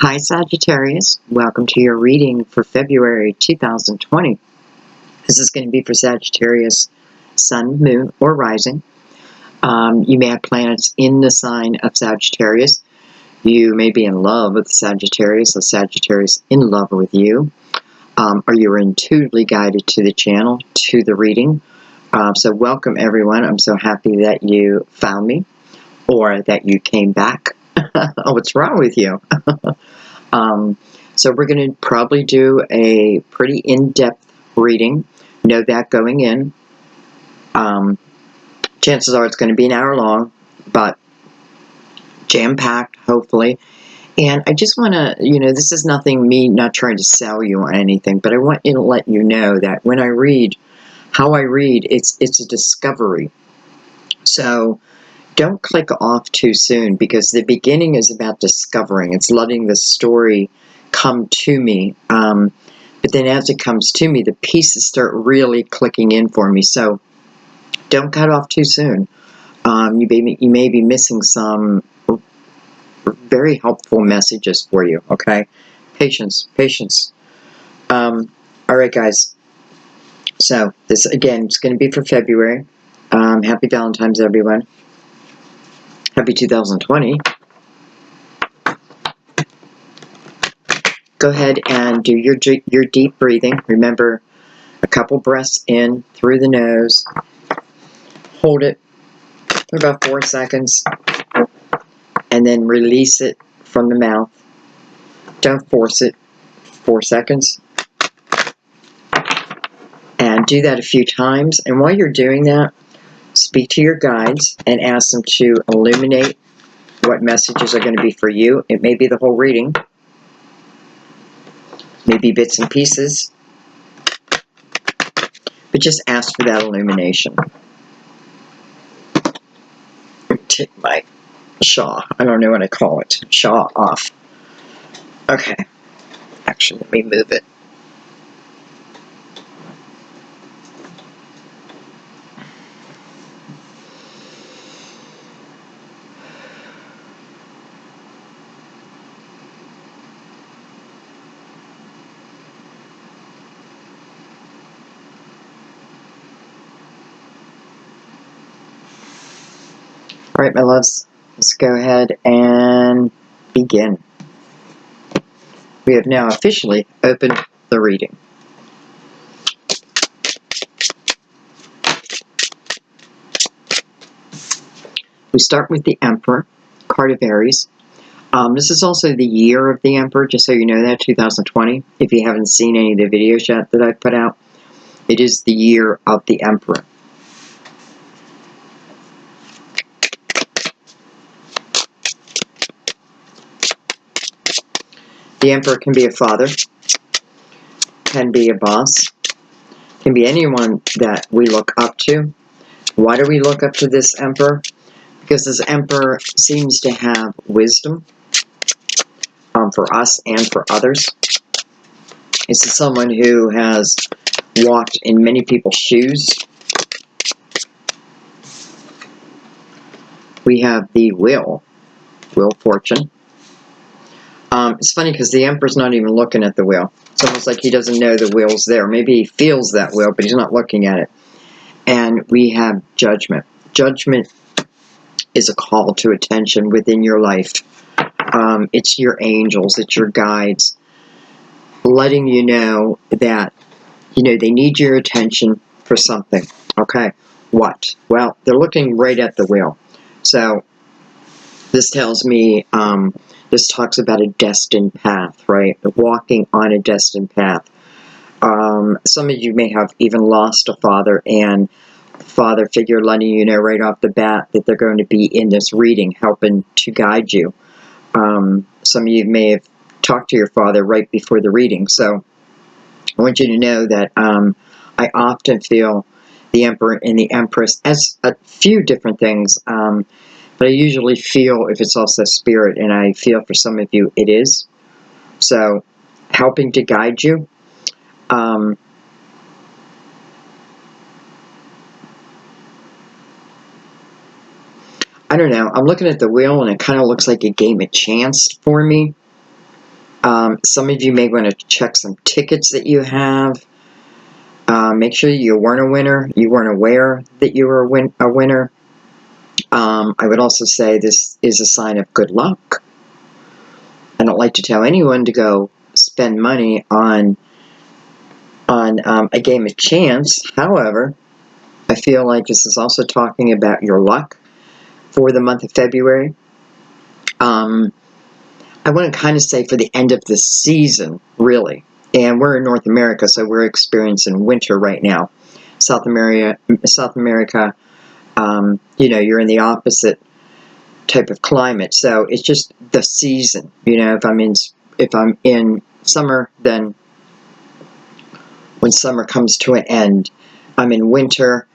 Hi Sagittarius, welcome to your reading for February 2020. This is going to be for Sagittarius, Sun, Moon, or Rising. You may have planets in the sign of Sagittarius. You may be in love with Sagittarius, or Sagittarius in love with you. Or you're intuitively guided to the channel, to the reading. So welcome everyone. I'm so happy that you found me, or that you came back. Oh, what's wrong with you? So we're going to probably do a pretty in-depth reading. Know that going in. Chances are it's going to be an hour long, but jam-packed, hopefully. And I just want to, this is nothing, me not trying to sell you on anything, but I want to let you know that when I read, how I read, it's a discovery. So don't click off too soon, because the beginning is about discovering. It's letting the story come to me. But then as it comes to me, the pieces start really clicking in for me. So don't cut off too soon. You may be missing some very helpful messages for you, okay? Patience, patience. All right, guys. So this, again, is going to be for February. Happy Valentine's, everyone. Happy 2020. Go ahead and do your deep breathing. Remember, a couple breaths in through the nose. Hold it for about 4 seconds. And then release it from the mouth. Don't force it. 4 seconds. And do that a few times. And while you're doing that, speak to your guides and ask them to illuminate what messages are going to be for you. It may be the whole reading. Maybe bits and pieces. But just ask for that illumination. Take my shaw. I don't know what I call it. Shaw off. Okay. Actually, let me move it. All right, my loves, let's go ahead and begin. We have now officially opened the reading. We start with the Emperor, card of Aries. This is also the year of the Emperor, just so you know that, 2020. If you haven't seen any of the videos yet that I've put out, it is the year of the Emperor. The Emperor can be a father, can be a boss, can be anyone that we look up to. Why do we look up to this Emperor? Because this Emperor seems to have wisdom for us and for others. This is someone who has walked in many people's shoes. We have the Wheel Fortune. It's funny because the Emperor's not even looking at the wheel. It's almost like he doesn't know the wheel's there. Maybe he feels that wheel, but he's not looking at it. And we have Judgment. Judgment is a call to attention within your life. It's your angels, it's your guides, letting you know that, they need your attention for something. Okay, what? Well, they're looking right at the wheel. So this tells me, this talks about a destined path, right? Walking on a destined path. Some of you may have even lost a father, and the father figure letting you know right off the bat that they're going to be in this reading, helping to guide you. Some of you may have talked to your father right before the reading. So I want you to know that I often feel the Emperor and the Empress as a few different things. But I usually feel if it's also spirit, and I feel for some of you it is. So, helping to guide you. I don't know. I'm looking at the wheel, and it kind of looks like a game of chance for me. Some of you may want to check some tickets that you have. Make sure you weren't a winner. You weren't aware that you were a winner. I would also say this is a sign of good luck. I don't like to tell anyone to go spend money on a game of chance. However, I feel like this is also talking about your luck for the month of February. I want to kind of say for the end of the season, really. And we're in North America, so we're experiencing winter right now. South America, you know, you're in the opposite type of climate. So it's just the season. You know, if I'm in summer, then when summer comes to an end, I'm in winter.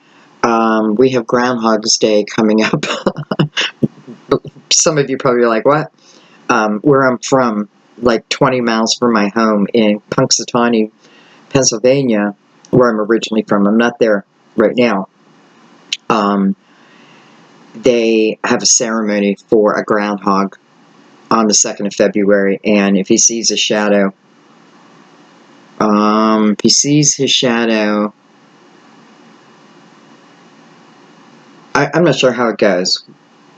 We have Groundhog's Day coming up. Some of you probably are like, what? Where I'm from, like 20 miles from my home in Punxsutawney, Pennsylvania, where I'm originally from. I'm not there right now. They have a ceremony for a groundhog on the 2nd of February, and if he sees a shadow, I'm not sure how it goes.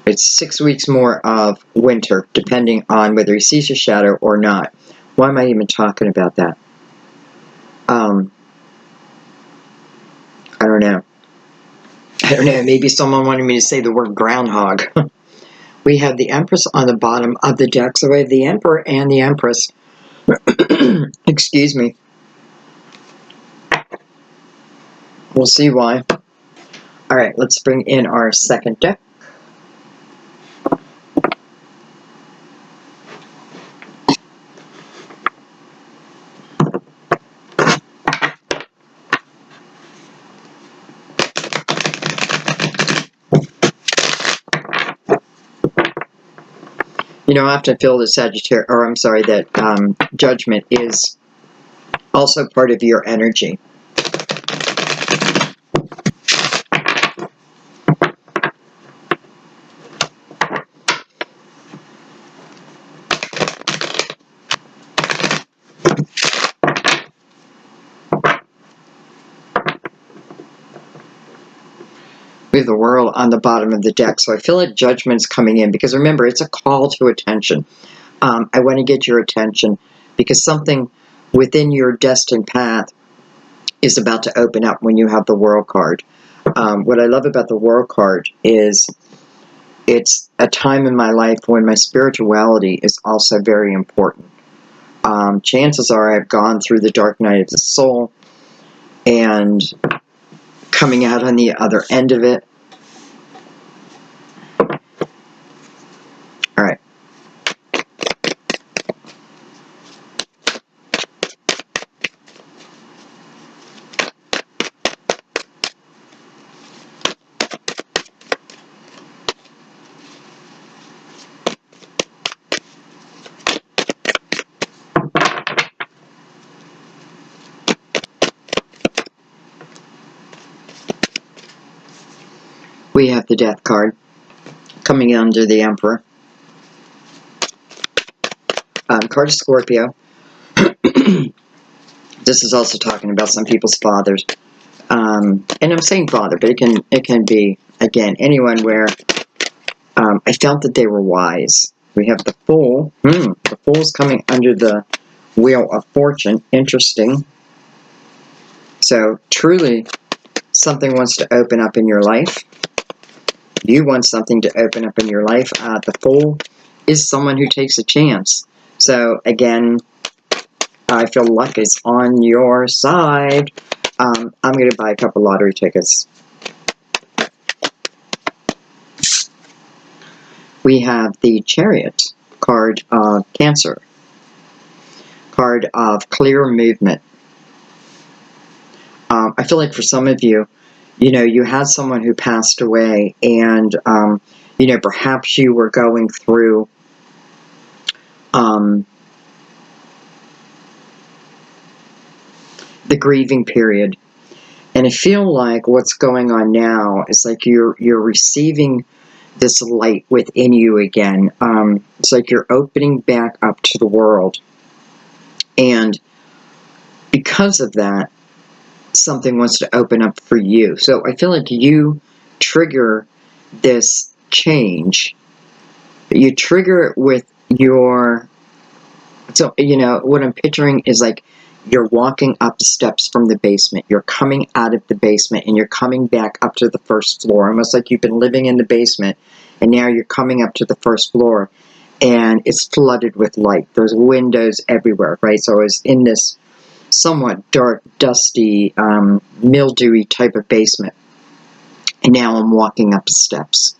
It's 6 weeks more of winter, depending on whether he sees a shadow or not. Why am I even talking about that? I don't know. Maybe someone wanted me to say the word groundhog. We have the Empress on the bottom of the deck, so we have the Emperor and the Empress. Excuse me. We'll see why. Alright, let's bring in our second deck. You know, I often feel that that judgment is also part of your energy. We have the World on the bottom of the deck, so I feel like judgment's coming in, because remember, it's a call to attention. I want to get your attention, because something within your destined path is about to open up when you have the World card. What I love about the World card is it's a time in my life when my spirituality is also very important. Chances are I've gone through the dark night of the soul, and coming out on the other end of it. All right. We have the Death card coming under the Emperor. Card of Scorpio. This is also talking about some people's fathers. And I'm saying father, but it can be, again, anyone where I felt that they were wise. We have the Fool. The Fool's coming under the Wheel of Fortune. Interesting. So, truly, something wants to open up in your life. You want something to open up in your life. The Fool is someone who takes a chance. So, again, I feel luck is on your side. I'm going to buy a couple lottery tickets. We have the Chariot, card of Cancer, card of clear movement. I feel like for some of you, you know, you had someone who passed away, and, you know, perhaps you were going through the grieving period. And I feel like what's going on now is like you're receiving this light within you again. It's like you're opening back up to the world. And because of that, something wants to open up for you. So I feel like you trigger this change. You trigger it with your, so, you know, what I'm picturing is like you're walking up the steps from the basement. You're coming out of the basement and you're coming back up to the first floor. Almost like you've been living in the basement and now you're coming up to the first floor and it's flooded with light. There's windows everywhere, right? So it's in this somewhat dark, dusty, mildewy type of basement. And now I'm walking up the steps.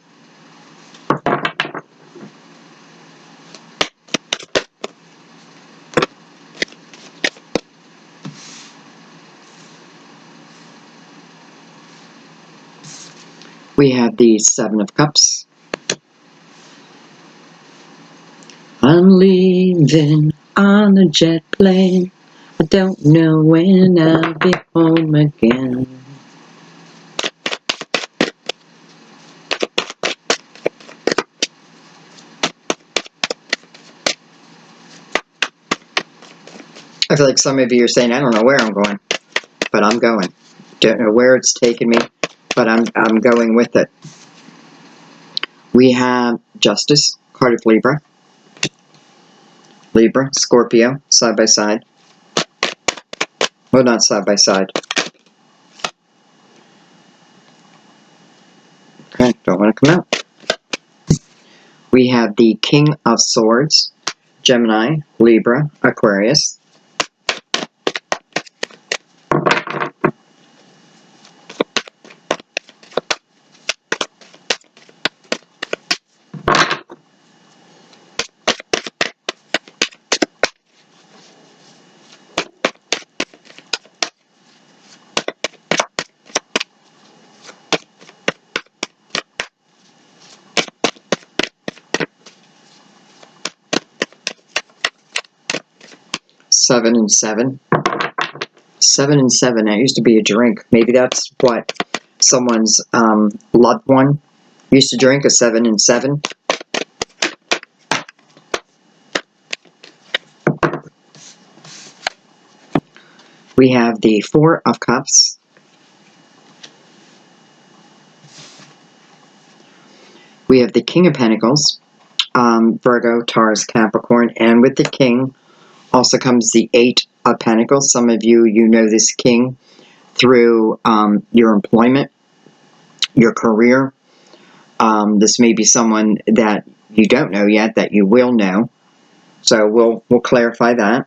We have the Seven of Cups. I'm leaving on a jet plane. I don't know when I'll be home again. I feel like some of you are saying, I don't know where I'm going, but I'm going. Don't know where it's taking me, but I'm going with it. We have Justice, card of Libra. Libra, Scorpio, side by side. Well, not side by side. Okay, don't want to come out. We have the King of Swords, Gemini, Libra, Aquarius. Seven and seven. 7 and 7, that used to be a drink. Maybe that's what someone's loved one used to drink, a 7 and 7. We have the Four of Cups. We have the King of Pentacles, Virgo, Taurus, Capricorn, and with the King also comes the Eight of Pentacles. Some of you, you know this King through your employment, your career. This may be someone that you don't know yet that you will know. So we'll clarify that.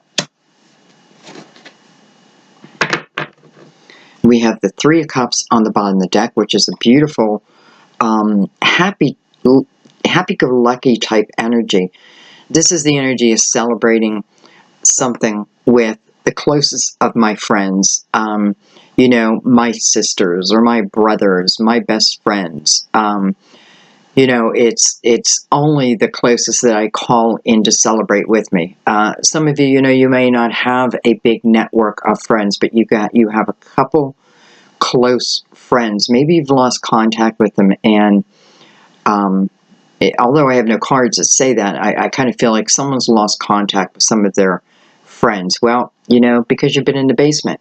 We have the Three of Cups on the bottom of the deck, which is a beautiful, happy-go-lucky type energy. This is the energy of celebrating something with the closest of my friends, you know, my sisters or my brothers, my best friends. You know, it's only the closest that I call in to celebrate with me. Some of you, you know, you may not have a big network of friends, but you have a couple close friends. Maybe you've lost contact with them, and although I have no cards that say that, I kind of feel like someone's lost contact with some of their friends. Well, you know, because you've been in the basement.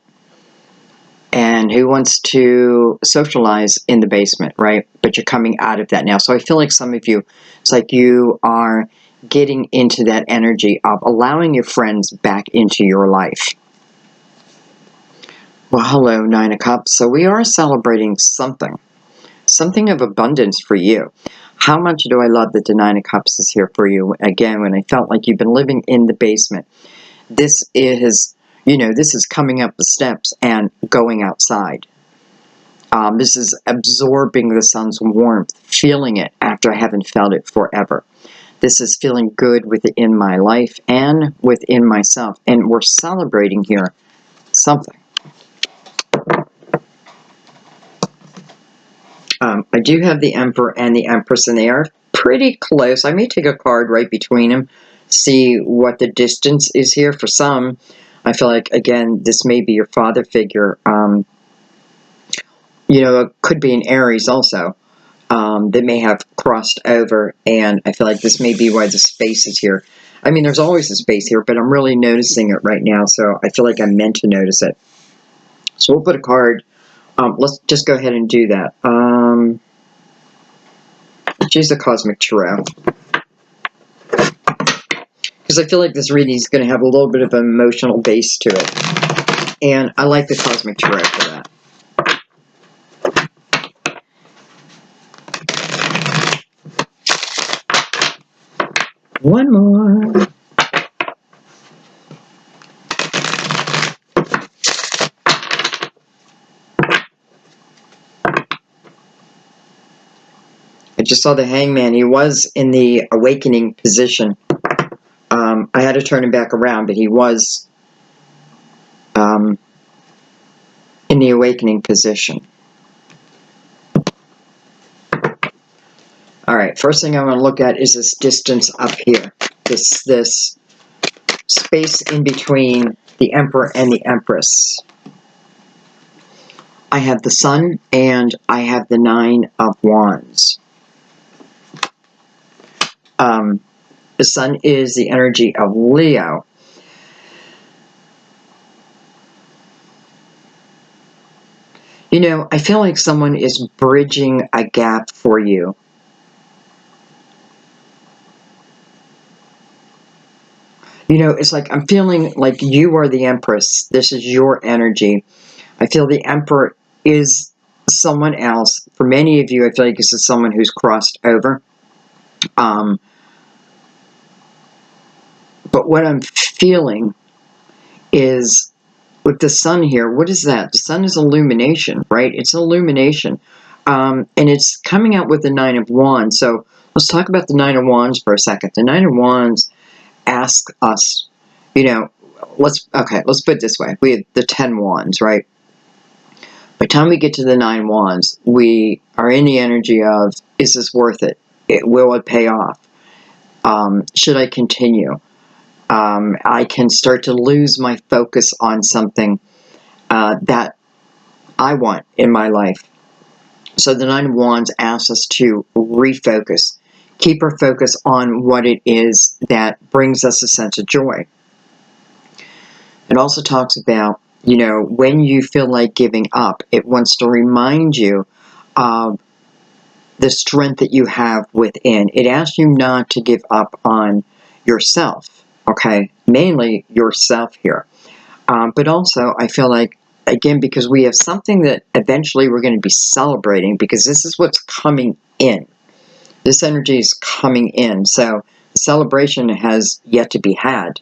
And who wants to socialize in the basement, right? But you're coming out of that now. So I feel like some of you, it's like you are getting into that energy of allowing your friends back into your life. Well, hello, Nine of Cups. So we are celebrating something of abundance for you. How much do I love that the Nine of Cups is here for you? Again, when I felt like you've been living in the basement. This is, you know, this is coming up the steps and going outside. This is absorbing the sun's warmth, feeling it after I haven't felt it forever. This is feeling good within my life and within myself. And we're celebrating here something. I do have the Emperor and the Empress, and they are pretty close. I may take a card right between them, see what the distance is here. For some, I feel like, again, this may be your father figure. You know, it could be an Aries also. That may have crossed over, and I feel like this may be why the space is here. I mean, there's always a space here, but I'm really noticing it right now, so I feel like I'm meant to notice it. So we'll put a card. Let's just go ahead and do that. Choose the Cosmic Tarot. Because I feel like this reading is going to have a little bit of an emotional base to it. And I like the Cosmic Tarot for that. One more. I just saw the Hangman. He was in the awakening position. I had to turn him back around, but he was in the awakening position. All right, first thing I want to look at is this distance up here. This space in between the Emperor and the Empress. I have the Sun and I have the Nine of Wands. The Sun is the energy of Leo. You know, I feel like someone is bridging a gap for you. You know, it's like I'm feeling like you are the Empress. This is your energy. I feel the Emperor is someone else. For many of you, I feel like this is someone who's crossed over. But what I'm feeling is with the Sun here, what is that? The Sun is illumination, right? It's illumination. And it's coming out with the Nine of Wands. So let's talk about the Nine of Wands for a second. The Nine of Wands asks us, you know, let's put it this way. We have the 10 Wands, right? By the time we get to the 9 Wands, we are in the energy of, is this worth it? Will it pay off? Should I continue? I can start to lose my focus on something that I want in my life. So the Nine of Wands asks us to refocus. Keep our focus on what it is that brings us a sense of joy. It also talks about, you know, when you feel like giving up, it wants to remind you of the strength that you have within. It asks you not to give up on yourself, okay? Mainly yourself here. But also, I feel like, again, because we have something that eventually we're going to be celebrating, because this is what's coming in. This energy is coming in. So the celebration has yet to be had.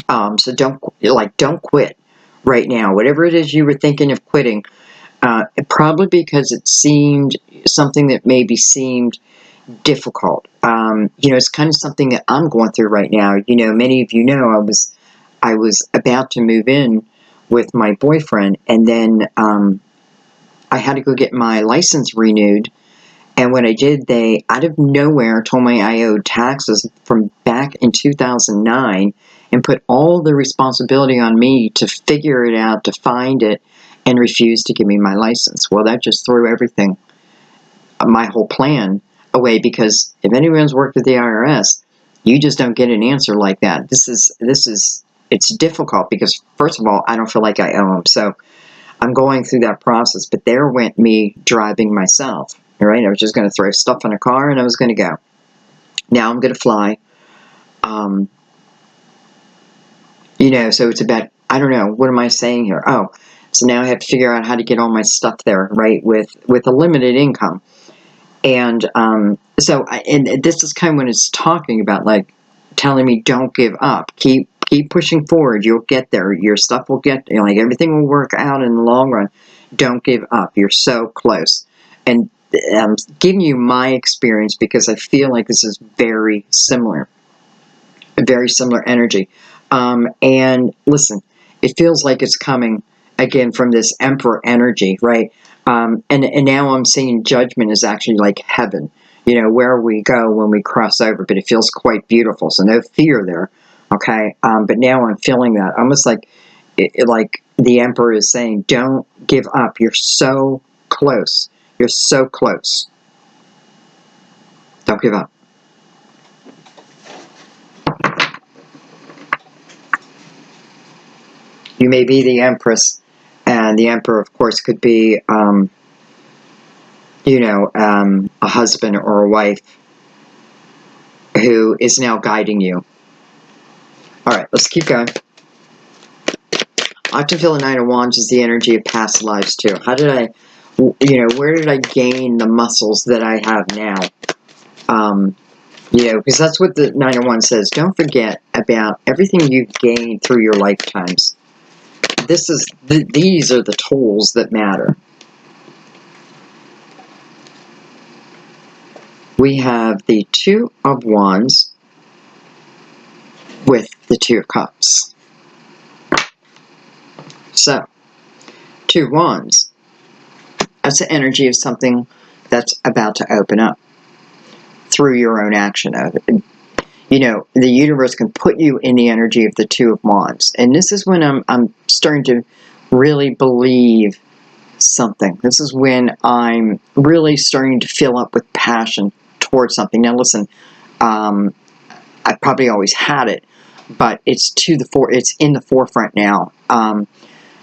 So don't quit right now. Whatever it is you were thinking of quitting, probably because it seemed something that maybe seemed difficult. You know, it's kind of something that I'm going through right now. You know, many of you know I was about to move in with my boyfriend, and then I had to go get my license renewed. And when I did, they, out of nowhere, told me I owed taxes from back in 2009 and put all the responsibility on me to figure it out, to find it, and refused to give me my license. Well, that just threw everything, my whole plan, away, because if anyone's worked with the IRS, you just don't get an answer like that. It's difficult because, first of all, I don't feel like I owe them. So I'm going through that process, but there went me driving myself. All right, I was just going to throw stuff in a car and I was going to go. Now I'm going to fly. You know, so it's about, I don't know, what am I saying here? Oh, so now I have to figure out how to get all my stuff there, right, with a limited income. And and this is kind of when it's talking about, like, telling me don't give up. Keep pushing forward. You'll get there. Your stuff will get, you know, like, everything will work out in the long run. Don't give up. You're so close. And I'm giving you my experience because I feel like this is very similar. A very similar energy. And listen, it feels like it's coming again from this Emperor energy, right? And now I'm seeing judgment is actually like heaven, you know, where we go when we cross over, but it feels quite beautiful. So no fear there, okay? But now I'm feeling that almost like, like the Emperor is saying, don't give up. You're so close. You're so close. Don't give up. You may be the Empress, and the Emperor, of course, could be, a husband or a wife who is now guiding you. All right, let's keep going. I often feel the Nine of Wands is the energy of past lives, too. How did I, where did I gain the muscles that I have now? Because that's what the Nine of Wands says. Don't forget about everything you've gained through your lifetimes. These are the tools that matter. We have the Two of Wands with the Two of Cups. So, Two of Wands. That's the energy of something that's about to open up through your own action of it. The universe can put you in the energy of the Two of Wands. And this is when I'm starting to really believe something. This is when I'm really starting to fill up with passion towards something. Now listen, I probably always had it, but it's in the forefront now.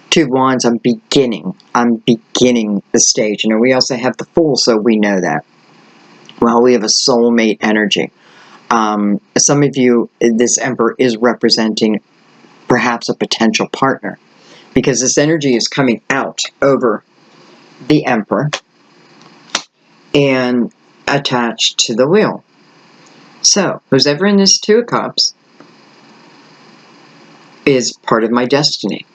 Two of Wands, I'm beginning the stage. We also have the Fool, so we know that. Well, we have a soulmate energy. Some of you, this Emperor is representing perhaps a potential partner, because this energy is coming out over the Emperor and attached to the Wheel. So, who's ever in this Two of Cups is part of my destiny.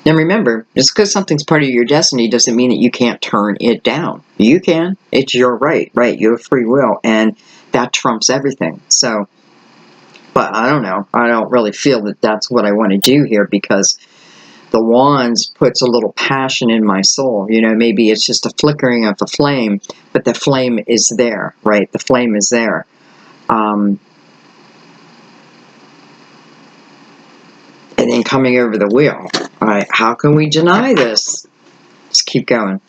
Now remember, just because something's part of your destiny doesn't mean that you can't turn it down. You can. It's your right? You have free will, and that trumps everything. So, but I don't know. I don't really feel that that's what I want to do here, because the Wands puts a little passion in my soul. Maybe it's just a flickering of a flame, but the flame is there, right? The flame is there. And then coming over the Wheel. All right, how can we deny this? Let's keep going.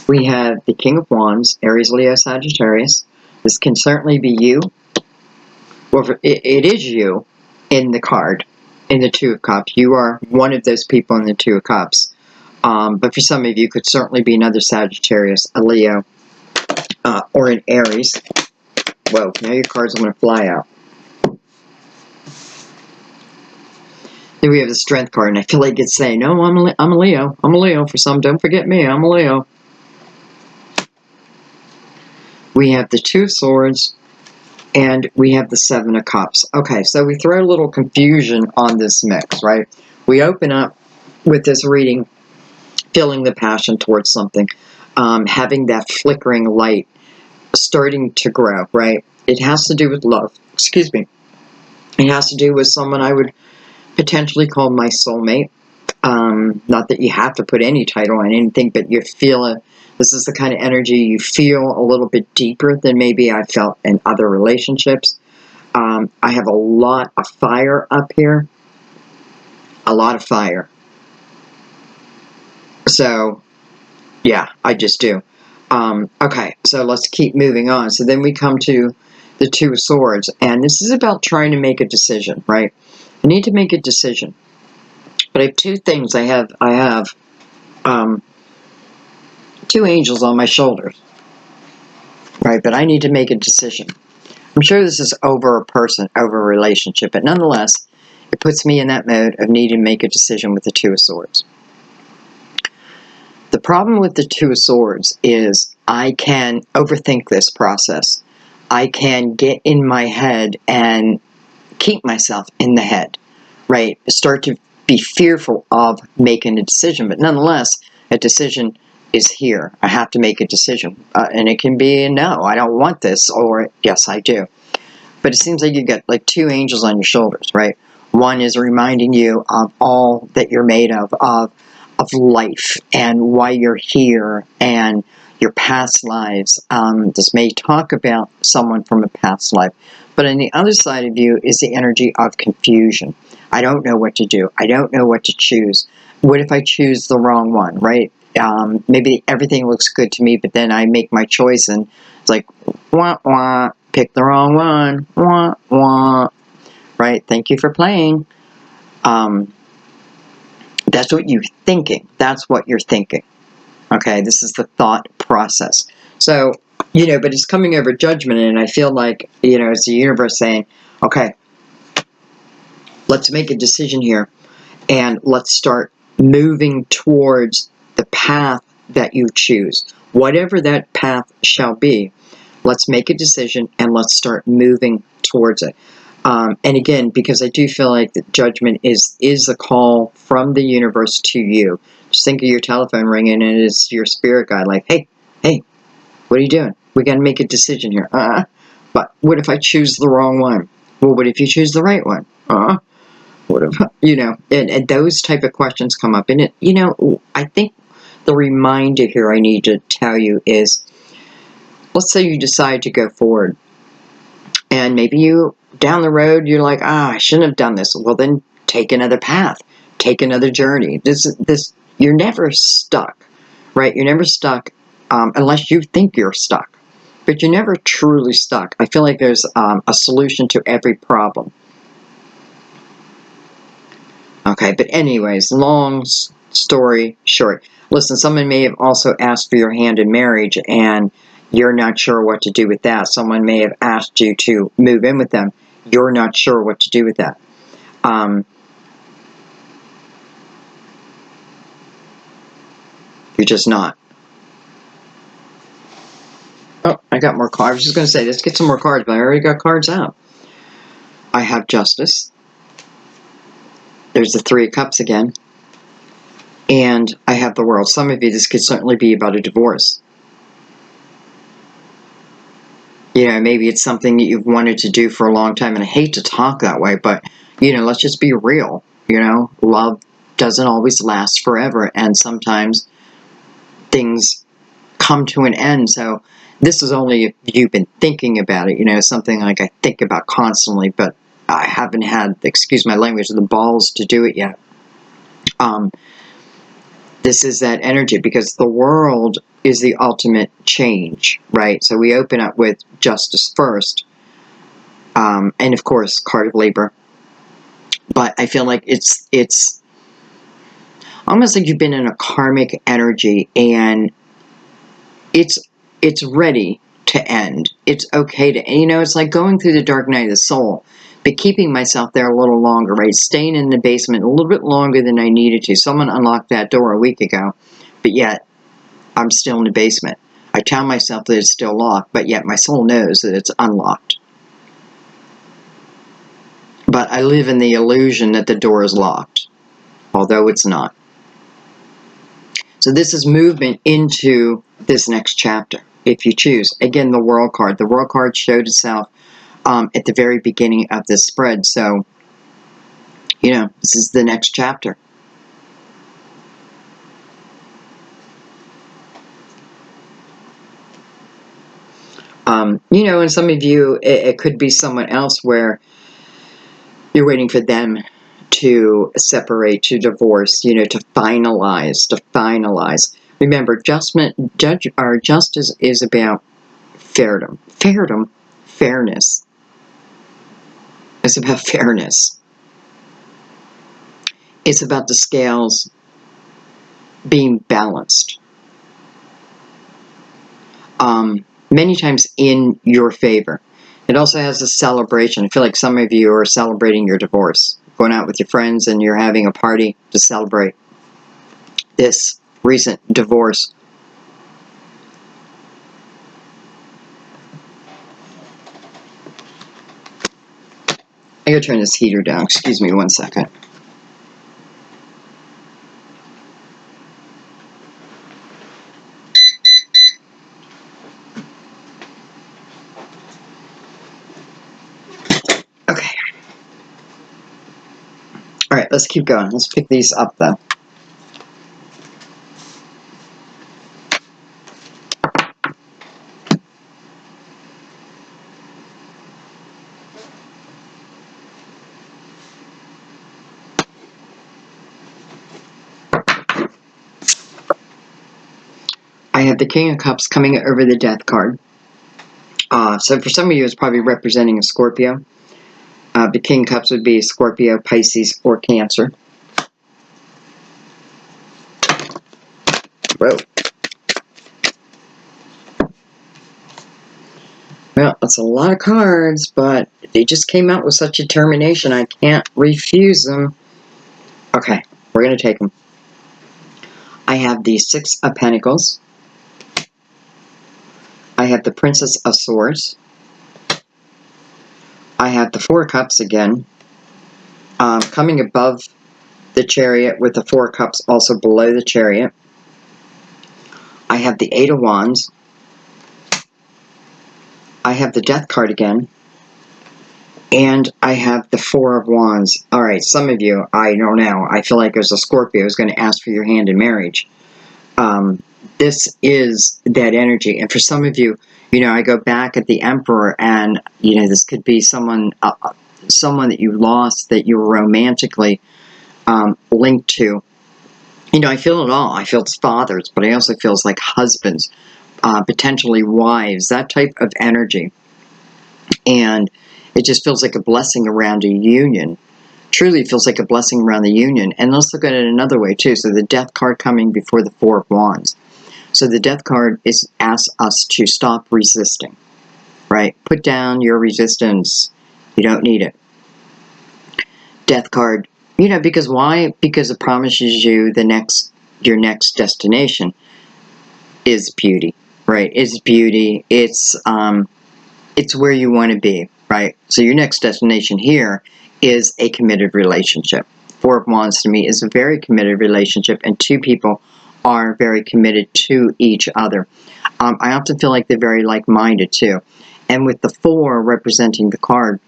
We have the King of Wands, Aries, Leo, Sagittarius. This can certainly be you. Well, it is you in the card, in the Two of Cups. You are one of those people in the Two of Cups. But for some of you, could certainly be another Sagittarius, a Leo, or an Aries. Whoa, now your cards are going to fly out. Then we have the Strength card, and I feel like it's saying, no, I'm a Leo. I'm a Leo. For some, don't forget me. I'm a Leo. We have the Two of Swords, and we have the Seven of Cups. Okay, so we throw a little confusion on this mix, right? We open up with this reading, feeling the passion towards something, having that flickering light starting to grow, right? It has to do with love. Excuse me. It has to do with someone I would potentially call my soulmate. Not that you have to put any title on anything, but you feel this is the kind of energy you feel a little bit deeper than maybe I felt in other relationships. I have a lot of fire up here. A lot of fire. So, yeah, I just do. Okay, so let's keep moving on. So then we come to the Two of Swords, and this is about trying to make a decision, right? I need to make a decision. But I have two things. I have two angels on my shoulders, right? But I need to make a decision. I'm sure this is over a person, over a relationship, but nonetheless, it puts me in that mode of needing to make a decision with the Two of Swords. The problem with the Two of Swords is I can overthink this process. I can get in my head and keep myself in the head, right? Start to be fearful of making a decision, but nonetheless, a decision is here. I have to make a decision, and it can be no, I don't want this, or yes, I do. But it seems like you've got like two angels on your shoulders, right? One is reminding you of all that you're made of life and why you're here and your past lives. This may talk about someone from a past life. But on the other side of you is the energy of confusion. I don't know what to do. I don't know what to choose. What if I choose the wrong one, right? maybe everything looks good to me, but then I make my choice and it's like, wah, wah, pick the wrong one, wah, wah, right? Thank you for playing. That's what you're thinking. That's what you're thinking. Okay, this is the thought process. So, but it's coming over judgment, and I feel like, it's the universe saying, okay, let's make a decision here, and let's start moving towards the path that you choose. Whatever that path shall be, let's make a decision, and let's start moving towards it. And again, because I do feel like that judgment is a call from the universe to you. Just think of your telephone ringing, and it's your spirit guide, like, hey, what are you doing? We got to make a decision here. But what if I choose the wrong one? Well, what if you choose the right one? What if, and those type of questions come up. And I think the reminder here I need to tell you is, let's say you decide to go forward, and maybe you, down the road, you're like, I shouldn't have done this. Well, then take another path, take another journey. You're never stuck, right? You're never stuck unless you think you're stuck, but you're never truly stuck. I feel like there's a solution to every problem. Okay, but anyways, long story short, listen, someone may have also asked for your hand in marriage, and you're not sure what to do with that. Someone may have asked you to move in with them. You're not sure what to do with that. You're just not. Oh, I got more cards. I was just going to say, let's get some more cards, but I already got cards out. I have Justice. There's the Three of Cups again. And I have the World. Some of you, this could certainly be about a divorce. Maybe it's something that you've wanted to do for a long time, and I hate to talk that way, but, let's just be real. Love doesn't always last forever, and sometimes things come to an end. So this is only if you've been thinking about it, something like I think about constantly, but I haven't had, excuse my language, the balls to do it yet. This is that energy, because the World is the ultimate change, right? So we open up with Justice first, and of course, card of Libra. But I feel like it's almost like you've been in a karmic energy, and it's ready to end. It's okay to, it's like going through the dark night of the soul, but keeping myself there a little longer, right? Staying in the basement a little bit longer than I needed to. Someone unlocked that door a week ago, but yet I'm still in the basement. I tell myself that it's still locked, but yet my soul knows that it's unlocked. But I live in the illusion that the door is locked, although it's not. So this is movement into this next chapter, if you choose. Again, the World card. The World card showed itself at the very beginning of this spread. So, this is the next chapter. And some of you, it could be someone else where you're waiting for them to separate, to divorce, to finalize. Remember, justice is about fairness. It's about fairness. It's about the scales being balanced. Many times in your favor. It also has a celebration. I feel like some of you are celebrating your divorce, going out with your friends, and you're having a party to celebrate this recent divorce. I gotta turn this heater down. Excuse me 1 second. Okay. Alright, let's keep going. Let's pick these up, though. I have the King of Cups coming over the Death card. So for some of you, it's probably representing a Scorpio. The King of Cups would be Scorpio, Pisces, or Cancer. Whoa. Well, that's a lot of cards, but they just came out with such determination, I can't refuse them. Okay, we're going to take them. I have the Six of Pentacles. I have the Princess of Swords. I have the Four of Cups again, coming above the Chariot with the Four of Cups also below the Chariot. I have the Eight of Wands. I have the Death card again. And I have the Four of Wands. Alright, some of you, I don't know, I feel like there's a Scorpio who's going to ask for your hand in marriage. This is that energy. And for some of you, you know, I go back at the Emperor, and, you know, this could be someone that you lost, that you were romantically linked to. You know, I feel it all. I feel it's fathers, but I also feel it's like husbands, potentially wives, that type of energy. And it just feels like a blessing around a union. Truly feels like a blessing around the union. And let's look at it another way, too. So the Death card coming before the Four of Wands. So the Death card asks us to stop resisting, right? Put down your resistance. You don't need it. Death card, you know, because why? Because it promises you your next destination is beauty, right? It's beauty. It's where you want to be, right? So your next destination here is a committed relationship. Four of Wands to me is a very committed relationship, and two people are very committed to each other. I often feel like they're very like-minded too. And with the Four representing the card,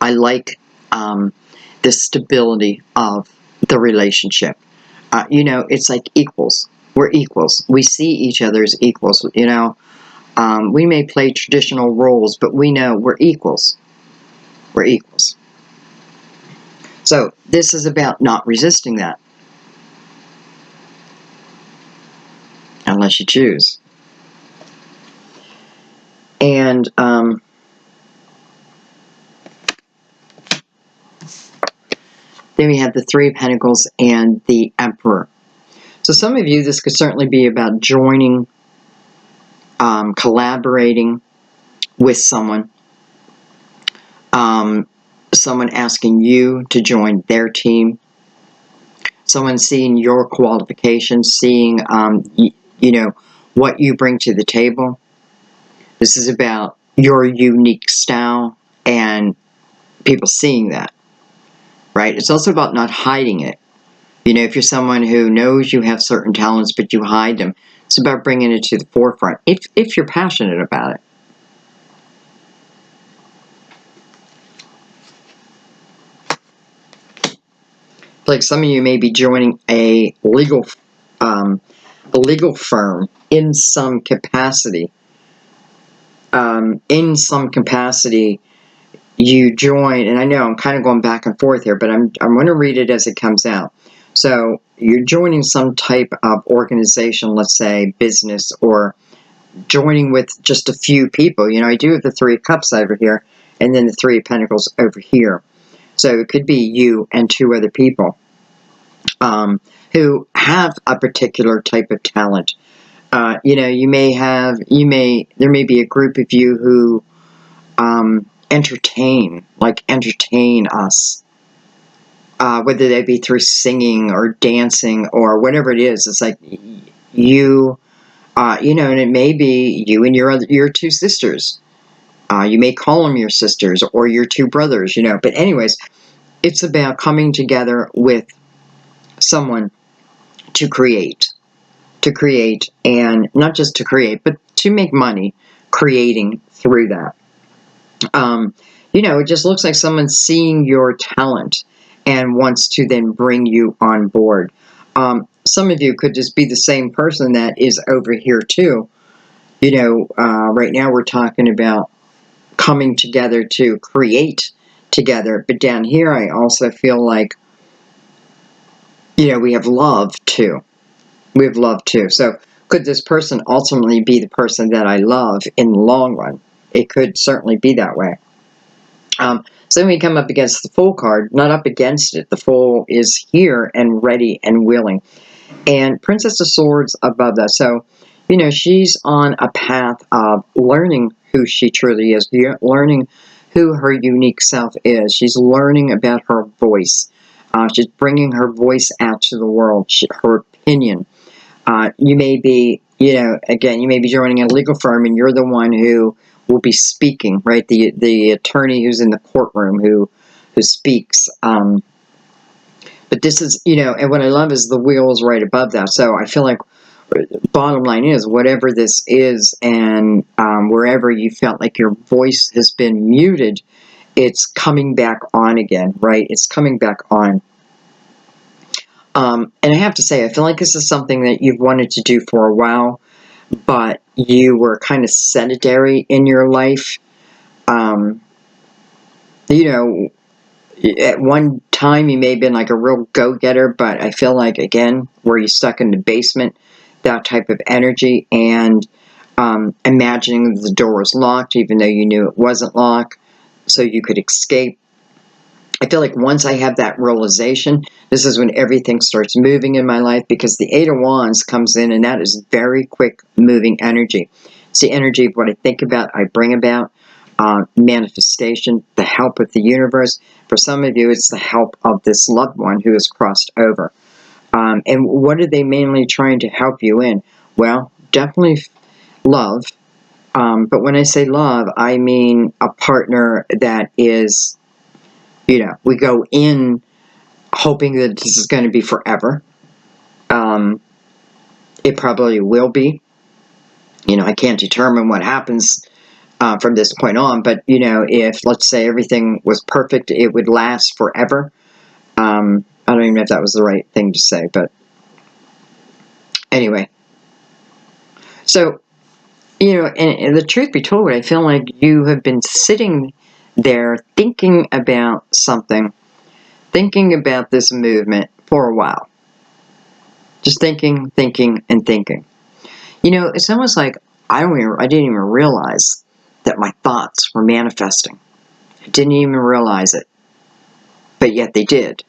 I like the stability of the relationship. You know, it's like equals. We're equals. We see each other as equals, you know. We may play traditional roles, but we know we're equals. We're equals. So this is about not resisting that. Unless you choose. And then we have the Three of Pentacles and the Emperor. So some of you, this could certainly be about joining, collaborating with someone. Someone asking you to join their team. Someone seeing your qualifications, seeing, you know, what you bring to the table. This is about your unique style and people seeing that, right? It's also about not hiding it. You know, if you're someone who knows you have certain talents, but you hide them, it's about bringing it to the forefront, if you're passionate about it. Like some of you may be joining a legal firm in some capacity. In some capacity, you join, and I know I'm kind of going back and forth here, but I'm going to read it as it comes out. So you're joining some type of organization, let's say business, or joining with just a few people. You know, I do have the Three of Cups over here, and then the Three of Pentacles over here. So it could be you and two other people who have a particular type of talent. You know, there may be a group of you who entertain us, whether they be through singing or dancing or whatever it is. It's like you, you know, and it may be you and your two sisters. You may call them your sisters or your two brothers, you know. But anyways, it's about coming together with someone to create, and not just to create, but to make money creating through that. You know, it just looks like someone's seeing your talent and wants to then bring you on board. Some of you could just be the same person that is over here too. You know, right now we're talking about coming together to create together, but down here I also feel like, you know, we have love too. We have love too. So Could this person ultimately be the person that I love in the long run? It could certainly be that way. So then we come up against the Fool card, not up against it. The Fool is here and ready and willing. And Princess of Swords above that. So, you know, she's on a path of learning who she truly is, learning who her unique self is. She's learning about her voice. She's bringing her voice out to the world, her opinion. You may be, you know, again, you may be joining a legal firm and you're the one who will be speaking, right? The attorney who's in the courtroom who speaks. But this is, you know, and what I love is the wheel is right above that. So I feel like bottom line is whatever this is, and wherever you felt like your voice has been muted, it's coming back on again, right? It's coming back on. And I have to say, I feel like this is something that you've wanted to do for a while, but you were kind of sedentary in your life. You know, at one time you may have been like a real go-getter, but I feel like, again, were you stuck in the basement, that type of energy, and imagining the door was locked even though you knew it wasn't locked, so you could escape. I feel like once I have that realization, this is when everything starts moving in my life, because the Eight of Wands comes in, and that is very quick moving energy. It's the energy of what I think about, I bring about, manifestation, the help of the universe. For some of you, it's the help of this loved one who has crossed over. And what are they mainly trying to help you in? Well, definitely love. But when I say love, I mean a partner that is, you know, we go in hoping that this is going to be forever. It probably will be. You know, I can't determine what happens from this point on, but, you know, if, let's say, everything was perfect, it would last forever. I don't even know if that was the right thing to say, but anyway. So, you know, and the truth be told, I feel like you have been sitting there thinking about something, thinking about this movement for a while. Just thinking, and thinking. You know, it's almost like I didn't even realize that my thoughts were manifesting. I didn't even realize it. But yet they did.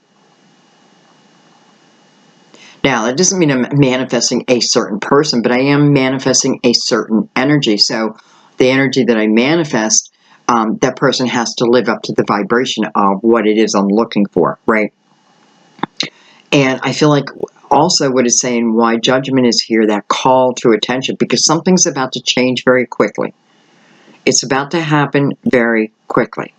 Now, that doesn't mean I'm manifesting a certain person, but I am manifesting a certain energy. So the energy that I manifest, that person has to live up to the vibration of what it is I'm looking for, right? And I feel like also what it's saying, why judgment is here, that call to attention, because something's about to change very quickly. It's about to happen very quickly.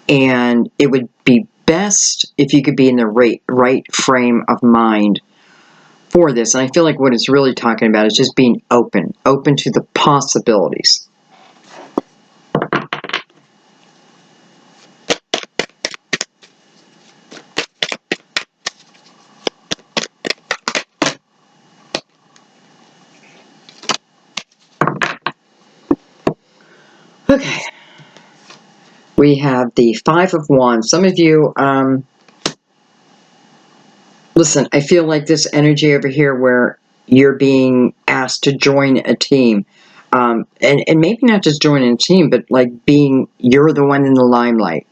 And it would be best if you could be in the right frame of mind for this. And I feel like what it's really talking about is just being open to the possibilities. Okay. We have the Five of Wands. Some of you, listen, I feel like this energy over here where you're being asked to join a team. And maybe not just joining a team, but like you're the one in the limelight.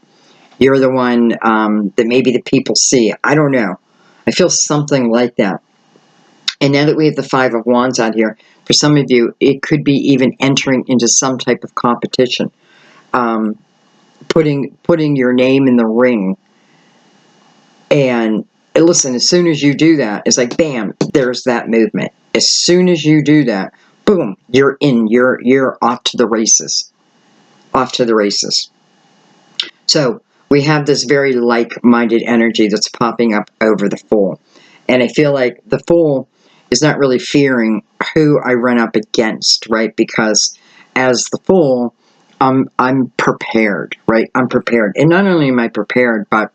You're the one that maybe the people see. I don't know. I feel something like that. And now that we have the Five of Wands out here, for some of you, it could be even entering into some type of competition. Putting your name in the ring. And listen, as soon as you do that, it's like, bam, there's that movement. As soon as you do that, boom, you're in. You're off to the races. Off to the races. So we have this very like-minded energy that's popping up over the Fool. And I feel like the Fool is not really fearing who I run up against, right? Because as the Fool, I'm prepared, right? I'm prepared. And not only am I prepared, but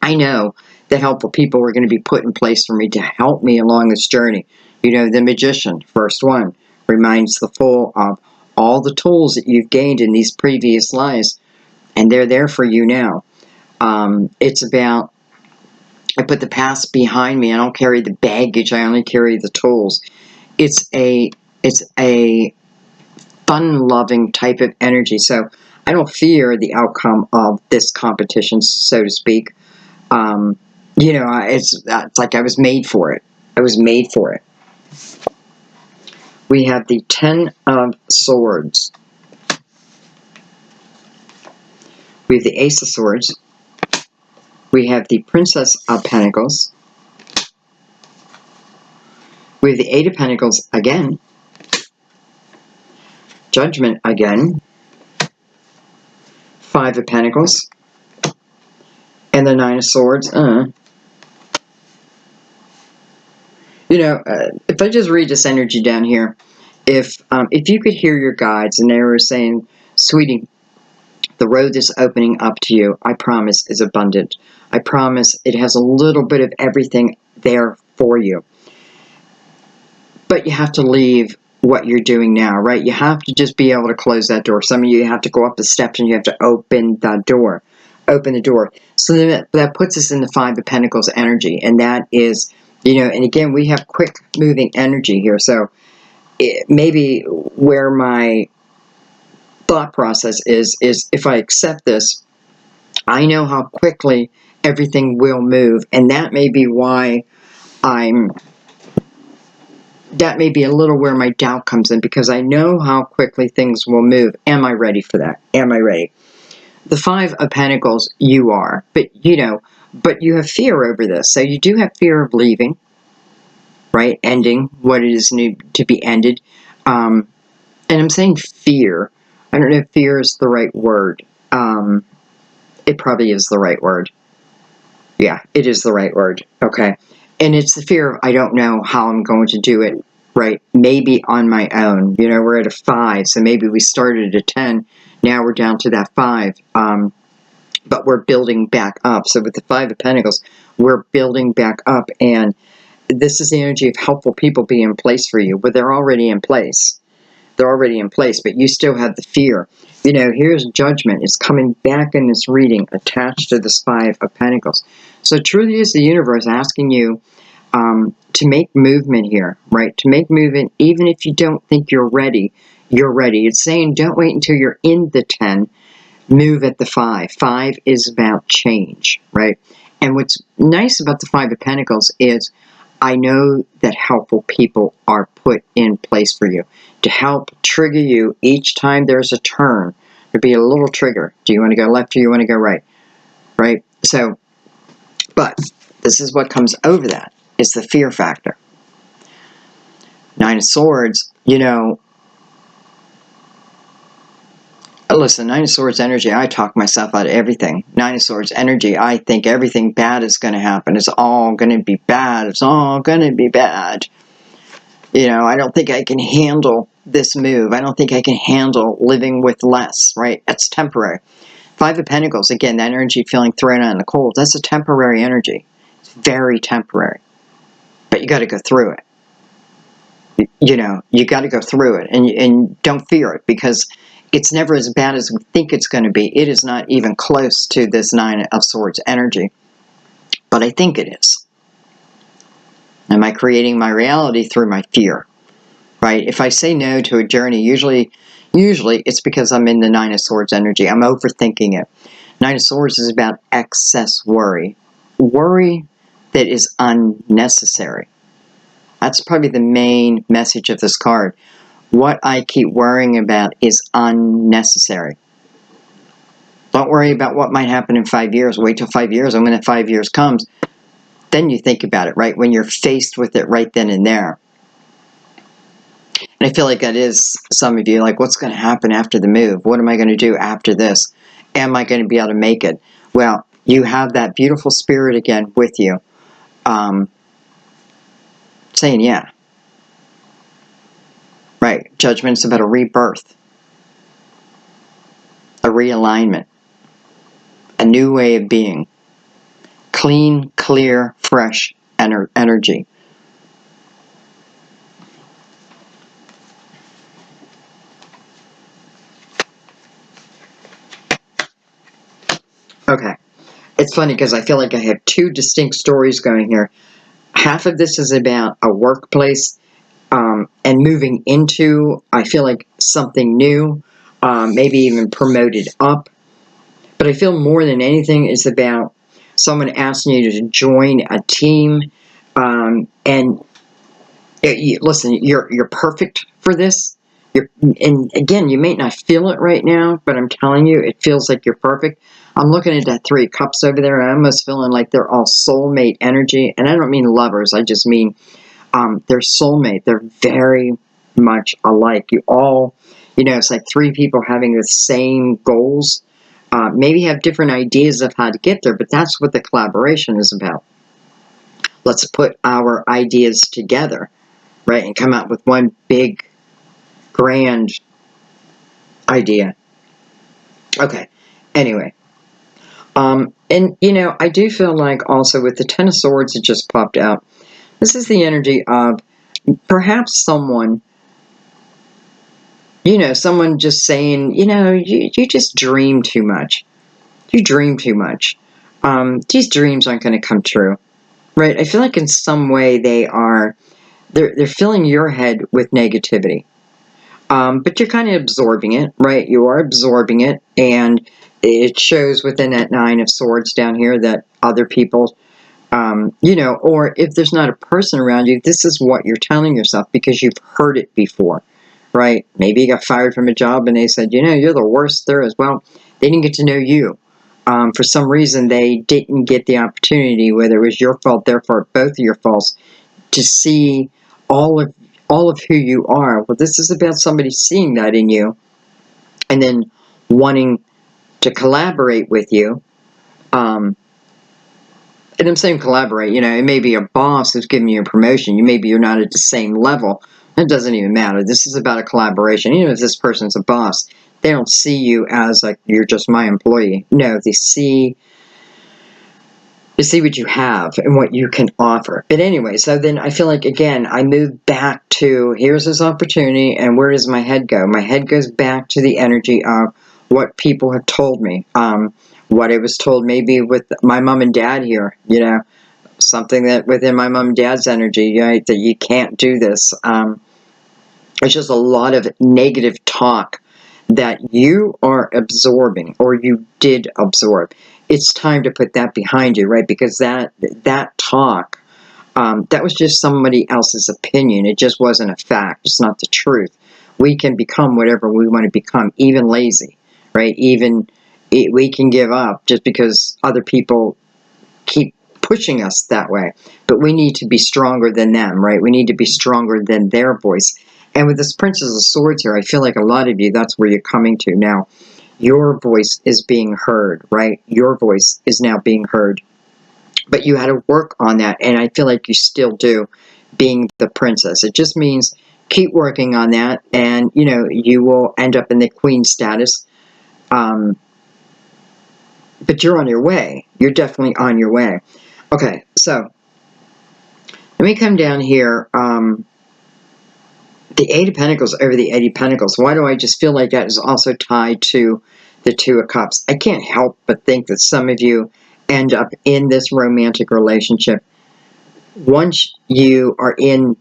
I know that helpful people are going to be put in place for me to help me along this journey. You know, the Magician, first one, reminds the Fool of all the tools that you've gained in these previous lives, and they're there for you now. It's about, I put the past behind me. I don't carry the baggage. I only carry the tools. it's a fun-loving type of energy. So I don't fear the outcome of this competition, so to speak. You know, it's like I was made for it. I was made for it. We have the Ten of Swords. We have the Ace of Swords. We have the Princess of Pentacles. We have the Eight of Pentacles again. Judgment again. Five of Pentacles. And the Nine of Swords. You know, if I just read this energy down here, if you could hear your guides and they were saying, sweetie, the road that's opening up to you, I promise, is abundant. I promise it has a little bit of everything there for you. But you have to leave what you're doing now, right? You have to just be able to close that door. Some of you have to go up the steps and you have to open the door. Open the door. So then that puts us in the Five of Pentacles energy. And that is, you know, and again, we have quick moving energy here. So maybe where my thought process is if I accept this, I know how quickly everything will move. And that may be why that may be a little where my doubt comes in, because I know how quickly things will move. Am I ready for that? Am I ready? The Five of Pentacles, you are. But, you know, but you have fear over this. So you do have fear of leaving, right? Ending what it is new to be ended. And I'm saying fear. I don't know if fear is the right word. It probably is the right word. Yeah, it is the right word. Okay. And it's the fear of I don't know how I'm going to do it, right? Maybe on my own. You know, we're at a 5, so maybe we started at a 10. Now we're down to that 5. But we're building back up. So with the Five of Pentacles, we're building back up. And this is the energy of helpful people being in place for you. But they're already in place. They're already in place, but you still have the fear. You know, here's Judgment. It's coming back in this reading attached to this Five of Pentacles. So truly is the universe asking you to make movement here, right? To make movement, even if you don't think you're ready, you're ready. It's saying don't wait until you're in the 10. Move at the 5. 5 is about change, right? And what's nice about the Five of Pentacles is I know that helpful people are put in place for you to help trigger you each time there's a turn. There'd be a little trigger. Do you want to go left or you want to go right? Right? So, but this is what comes over that is the fear factor. Nine of Swords, you know, listen, Nine of Swords energy, I talk myself out of everything. Nine of Swords energy, I think everything bad is going to happen. It's all going to be bad. It's all going to be bad. You know, I don't think I can handle this move. I don't think I can handle living with less, right? That's temporary. Five of Pentacles, again, that energy feeling thrown out in the cold, that's a temporary energy. It's very temporary. But you got to go through it. You know, you got to go through it. And don't fear it, because it's never as bad as we think it's going to be. It is not even close to this Nine of Swords energy. But I think it is. Am I creating my reality through my fear? Right? If I say no to a journey, usually it's because I'm in the Nine of Swords energy. I'm overthinking it. Nine of Swords is about excess worry. Worry that is unnecessary. That's probably the main message of this card. What I keep worrying about is unnecessary. Don't worry about what might happen in 5 years. Wait till 5 years, and when that 5 years comes, then you think about it, right? When you're faced with it right then and there. And I feel like that is some of you, like, what's going to happen after the move? What am I going to do after this? Am I going to be able to make it? Well, you have that beautiful spirit again with you, saying, yeah. Right. Judgment's about a rebirth, a realignment, a new way of being. Clean, clear, fresh energy. Okay. It's funny because I feel like I have two distinct stories going here. Half of this is about a workplace and moving into, I feel like, something new, maybe even promoted up. But I feel more than anything is about someone asking you to join a team. And listen, you're perfect for this. And again, you may not feel it right now, but I'm telling you, it feels like you're perfect. I'm looking at that 3 of Cups over there, and I'm almost feeling like they're all soulmate energy. And I don't mean lovers. I just mean they're soulmate. They're very much alike. You all, it's like 3 people having the same goals. Maybe have different ideas of how to get there, but that's what the collaboration is about. Let's put our ideas together, right, and come out with one big, grand idea. Okay, anyway. And, I do feel like also with the Ten of Swords that just popped out, this is the energy of perhaps someone, someone just saying, you just dream too much. You dream too much. These dreams aren't going to come true, right? I feel like in some way they're filling your head with negativity. But you're kind of absorbing it, right? You are absorbing it, and it shows within that 9 of Swords down here that other people, or if there's not a person around you, this is what you're telling yourself because you've heard it before, right? Maybe you got fired from a job and they said, you're the worst there is. Well, they didn't get to know you. For some reason, they didn't get the opportunity, whether it was your fault, therefore both of your faults, to see all of who you are. Well, this is about somebody seeing that in you and then wanting to collaborate with you. And I'm saying collaborate, it may be a boss who's giving you a promotion. Maybe you're not at the same level. It doesn't even matter. This is about a collaboration. Even if this person's a boss, they don't see you as like, you're just my employee. No, they see what you have and what you can offer. But anyway, so then I feel like, again, I move back to, here's this opportunity, and where does my head go? My head goes back to the energy of what people have told me, what I was told maybe with my mom and dad here, something that within my mom and dad's energy, right, that you can't do this. It's just a lot of negative talk that you are absorbing, or you did absorb. It's time to put that behind you, right? Because that talk, that was just somebody else's opinion. It just wasn't a fact. It's not the truth. We can become whatever we want to become, even lazy, right? We can give up just because other people keep pushing us that way. But we need to be stronger than them, right? We need to be stronger than their voice. And with this Princess of Swords here, I feel like a lot of you, that's where you're coming to now. Your voice is being heard, right? Your voice is now being heard. But you had to work on that, and I feel like you still do, being the princess. It just means keep working on that, and, you will end up in the queen status. But you're on your way. You're definitely on your way. Okay, so let me come down here. The 8 of Pentacles over the 8 of Pentacles. Why do I just feel like that is also tied to the 2 of Cups? I can't help but think that some of you end up in this romantic relationship. Once you are in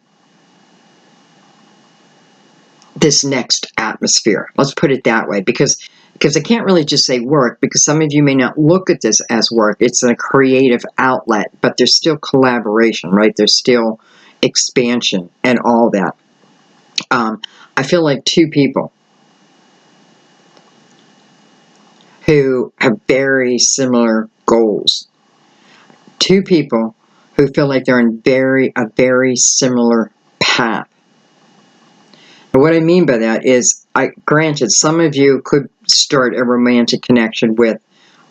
this next atmosphere, let's put it that way, because I can't really just say work, because some of you may not look at this as work. It's a creative outlet, but there's still collaboration, right? There's still expansion and all that. I feel like 2 people who have very similar goals. 2 people who feel like they're in a very similar path. And what I mean by that is, granted, some of you could start a romantic connection with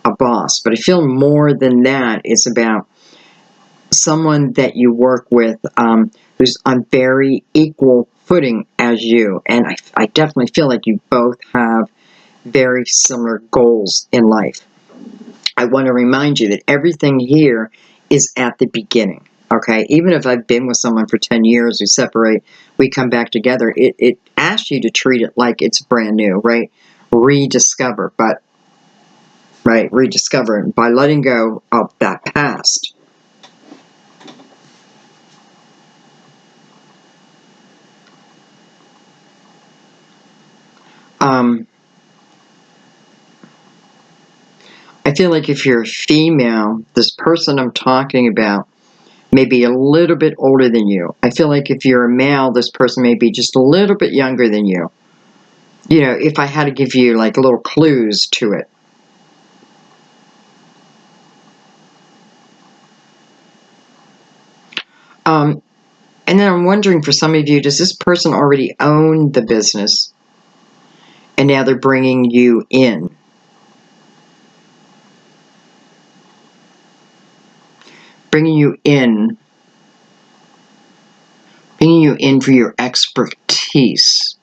a boss, but I feel more than that, it's about someone that you work with who's on very equal footing as you. And I definitely feel like you both have very similar goals in life. I want to remind you that everything here is at the beginning, okay? Even if I've been with someone for 10 years, we separate, we come back together, it asks you to treat it like it's brand new, right? Rediscover by letting go of that past. I feel like if you're a female, this person I'm talking about may be a little bit older than you. I feel like if you're a male, this person may be just a little bit younger than you. You know, if I had to give you like little clues to it. And then I'm wondering for some of you, does this person already own the business and now they're bringing you in? Bringing you in for your expertise.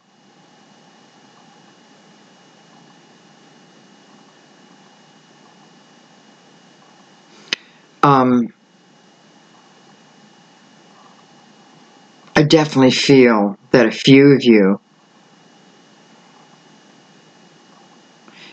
I definitely feel that a few of you,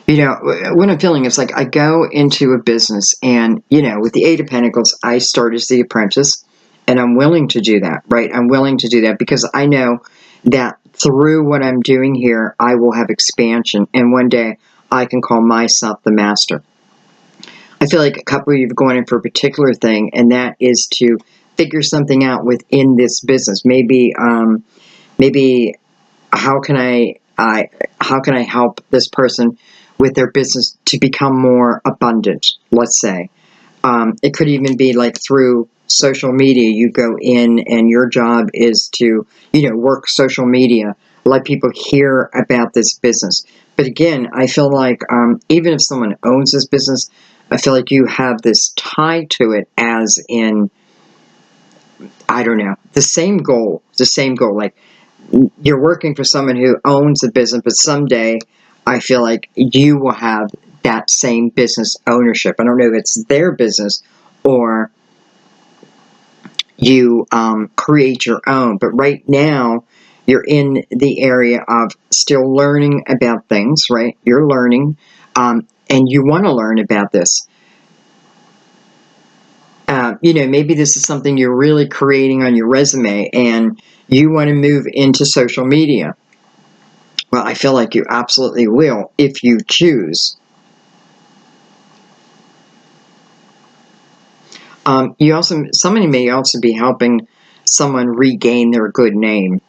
you know, what I'm feeling is like I go into a business and, you know, with the Eight of Pentacles, I start as the apprentice and I'm willing to do that, right? I'm willing to do that because I know that through what I'm doing here, I will have expansion and one day I can call myself the master. I feel like a couple of you have gone in for a particular thing, and that is to figure something out within this business. Maybe how can I help this person with their business to become more abundant? Let's say it could even be like through social media. You go in, and your job is to work social media, let people hear about this business. But again, I feel like even if someone owns this business, I feel like you have this tie to it, as in, I don't know, the same goal. Like you're working for someone who owns a business, but someday I feel like you will have that same business ownership. I don't know if it's their business or you create your own, but right now you're in the area of still learning about things, right? You're learning, and you want to learn about this. Maybe this is something you're really creating on your resume and you want to move into social media. Well, I feel like you absolutely will if you choose. Somebody may also be helping someone regain their good name.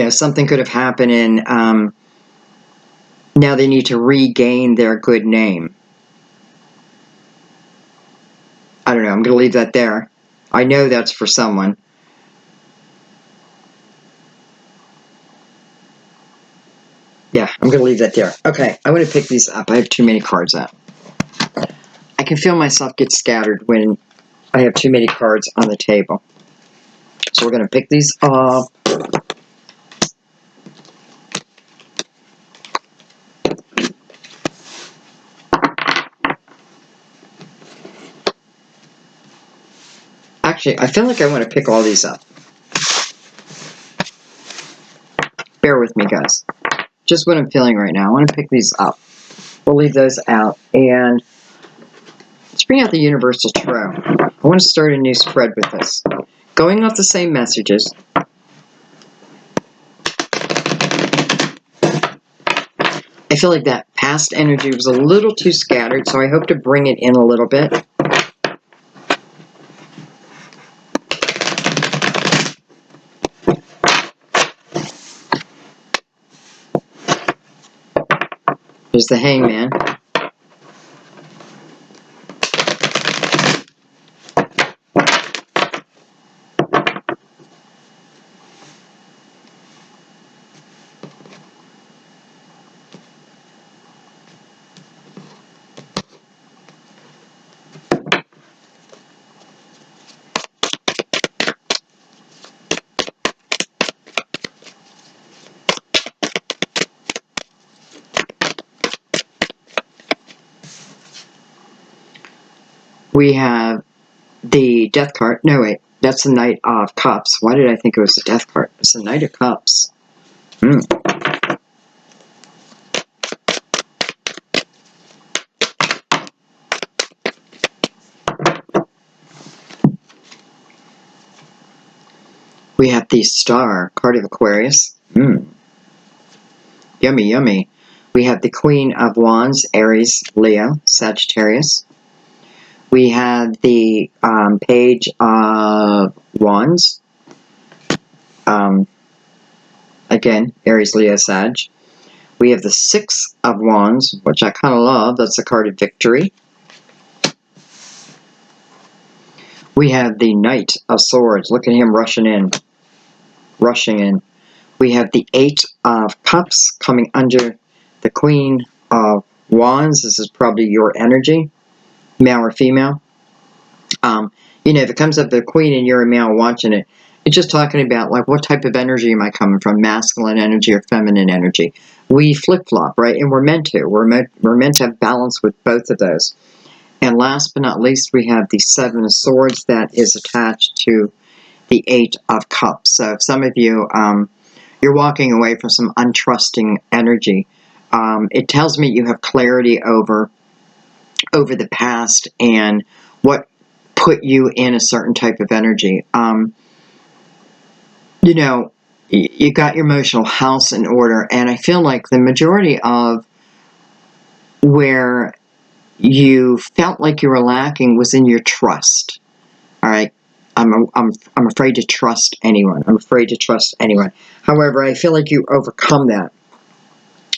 Something could have happened and now they need to regain their good name. I don't know. I'm going to leave that there. I know that's for someone. Yeah, I'm going to leave that there. Okay, I want to pick these up. I have too many cards out. I can feel myself get scattered when I have too many cards on the table. So we're going to pick these up. Actually, I feel like I want to pick all these up. Bear with me, guys. Just what I'm feeling right now. I want to pick these up. We'll leave those out. And let's bring out the Universal Tarot. I want to start a new spread with this. Going off the same messages. I feel like that past energy was a little too scattered, so I hope to bring it in a little bit. There's the Hangman. We have the Death card. No, wait. That's the Knight of Cups. Why did I think it was the Death card? It's the Knight of Cups. We have the Star, card of Aquarius. Yummy, yummy. We have the Queen of Wands, Aries, Leo, Sagittarius. We have the Page of Wands. Again, Aries, Leo, Sag. We have the Six of Wands, which I kind of love. That's the card of victory. We have the Knight of Swords. Look at him rushing in. Rushing in. We have the Eight of Cups coming under the Queen of Wands. This is probably your energy, male or female. You know, if it comes up the Queen and you're a male watching it, it's just talking about, like, what type of energy am I coming from, masculine energy or feminine energy? We flip-flop, right? And we're meant to. We're meant to have balance with both of those. And last but not least, we have the Seven of Swords that is attached to the Eight of Cups. So if some of you, you're walking away from some untrusting energy, it tells me you have clarity over the past and what put you in a certain type of energy. You know, you got your emotional house in order, and I feel like the majority of where you felt like you were lacking was in your trust. All right, I'm afraid to trust anyone. I'm afraid to trust anyone. However, I feel like you overcome that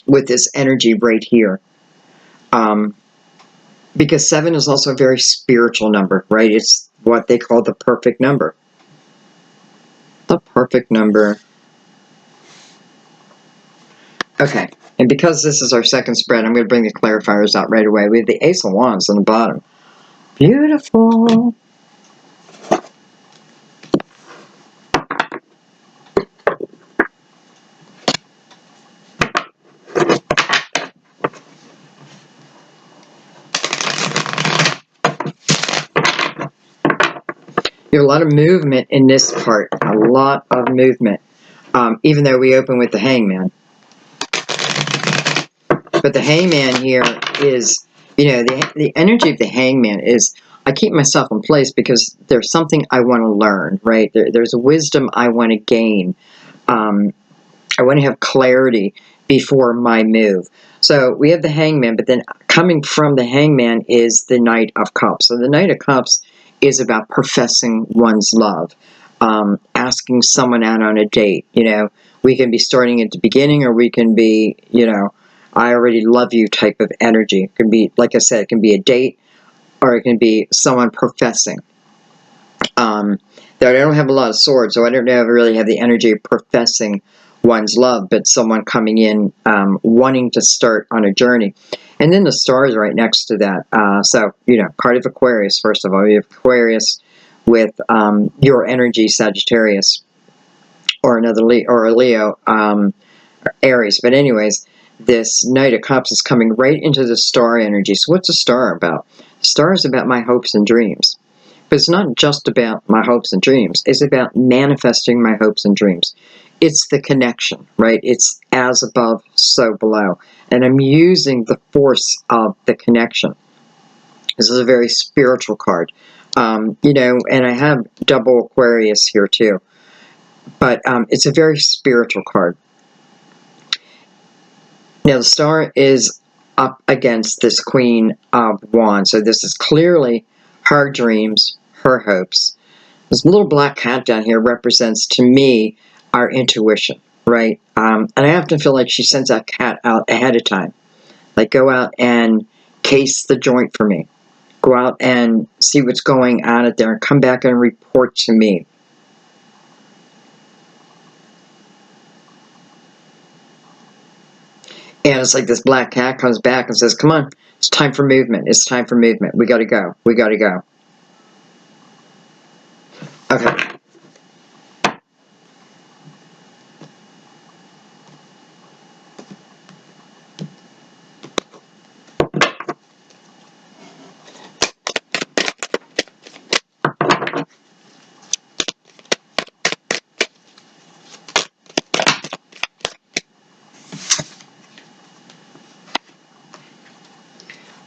with this energy right here. Because 7 is also a very spiritual number, right? It's what they call the perfect number. The perfect number. Okay, and because this is our second spread, I'm going to bring the clarifiers out right away. We have the Ace of Wands on the bottom. Beautiful. You have a lot of movement in this part. A lot of movement. Even though we open with the Hangman. But the Hangman here is, you know, the energy of the Hangman is, I keep myself in place because there's something I want to learn, right? There's a wisdom I want to gain. I want to have clarity before my move. So we have the Hangman, but then coming from the Hangman is the Knight of Cups. So the Knight of Cups is about professing one's love, asking someone out on a date. You know, we can be starting at the beginning, or we can be, you know, I already love you type of energy. It can be, like I said, it can be a date, or it can be someone professing. Though I don't have a lot of swords, so I don't know if I really have the energy of professing one's love, but someone coming in, wanting to start on a journey. And then the stars right next to that. So, you know, card of Aquarius, first of all. You have Aquarius with your energy, Sagittarius, or another or a Leo, Aries. But anyways, this Knight of Cups is coming right into the star energy. So what's a star about? The star is about my hopes and dreams. But it's not just about my hopes and dreams. It's about manifesting my hopes and dreams. It's the connection, right? It's as above, so below. And I'm using the force of the connection. This is a very spiritual card. You know, and I have double Aquarius here too. But it's a very spiritual card. Now, the star is up against this Queen of Wands. So this is clearly her dreams, her hopes. This little black cat down here represents, to me, our intuition, right? And I often feel like she sends that cat out ahead of time. Like, go out and case the joint for me. Go out and see what's going on out there and come back and report to me. And it's like this black cat comes back and says, come on, it's time for movement. It's time for movement. We got to go. We got to go. Okay.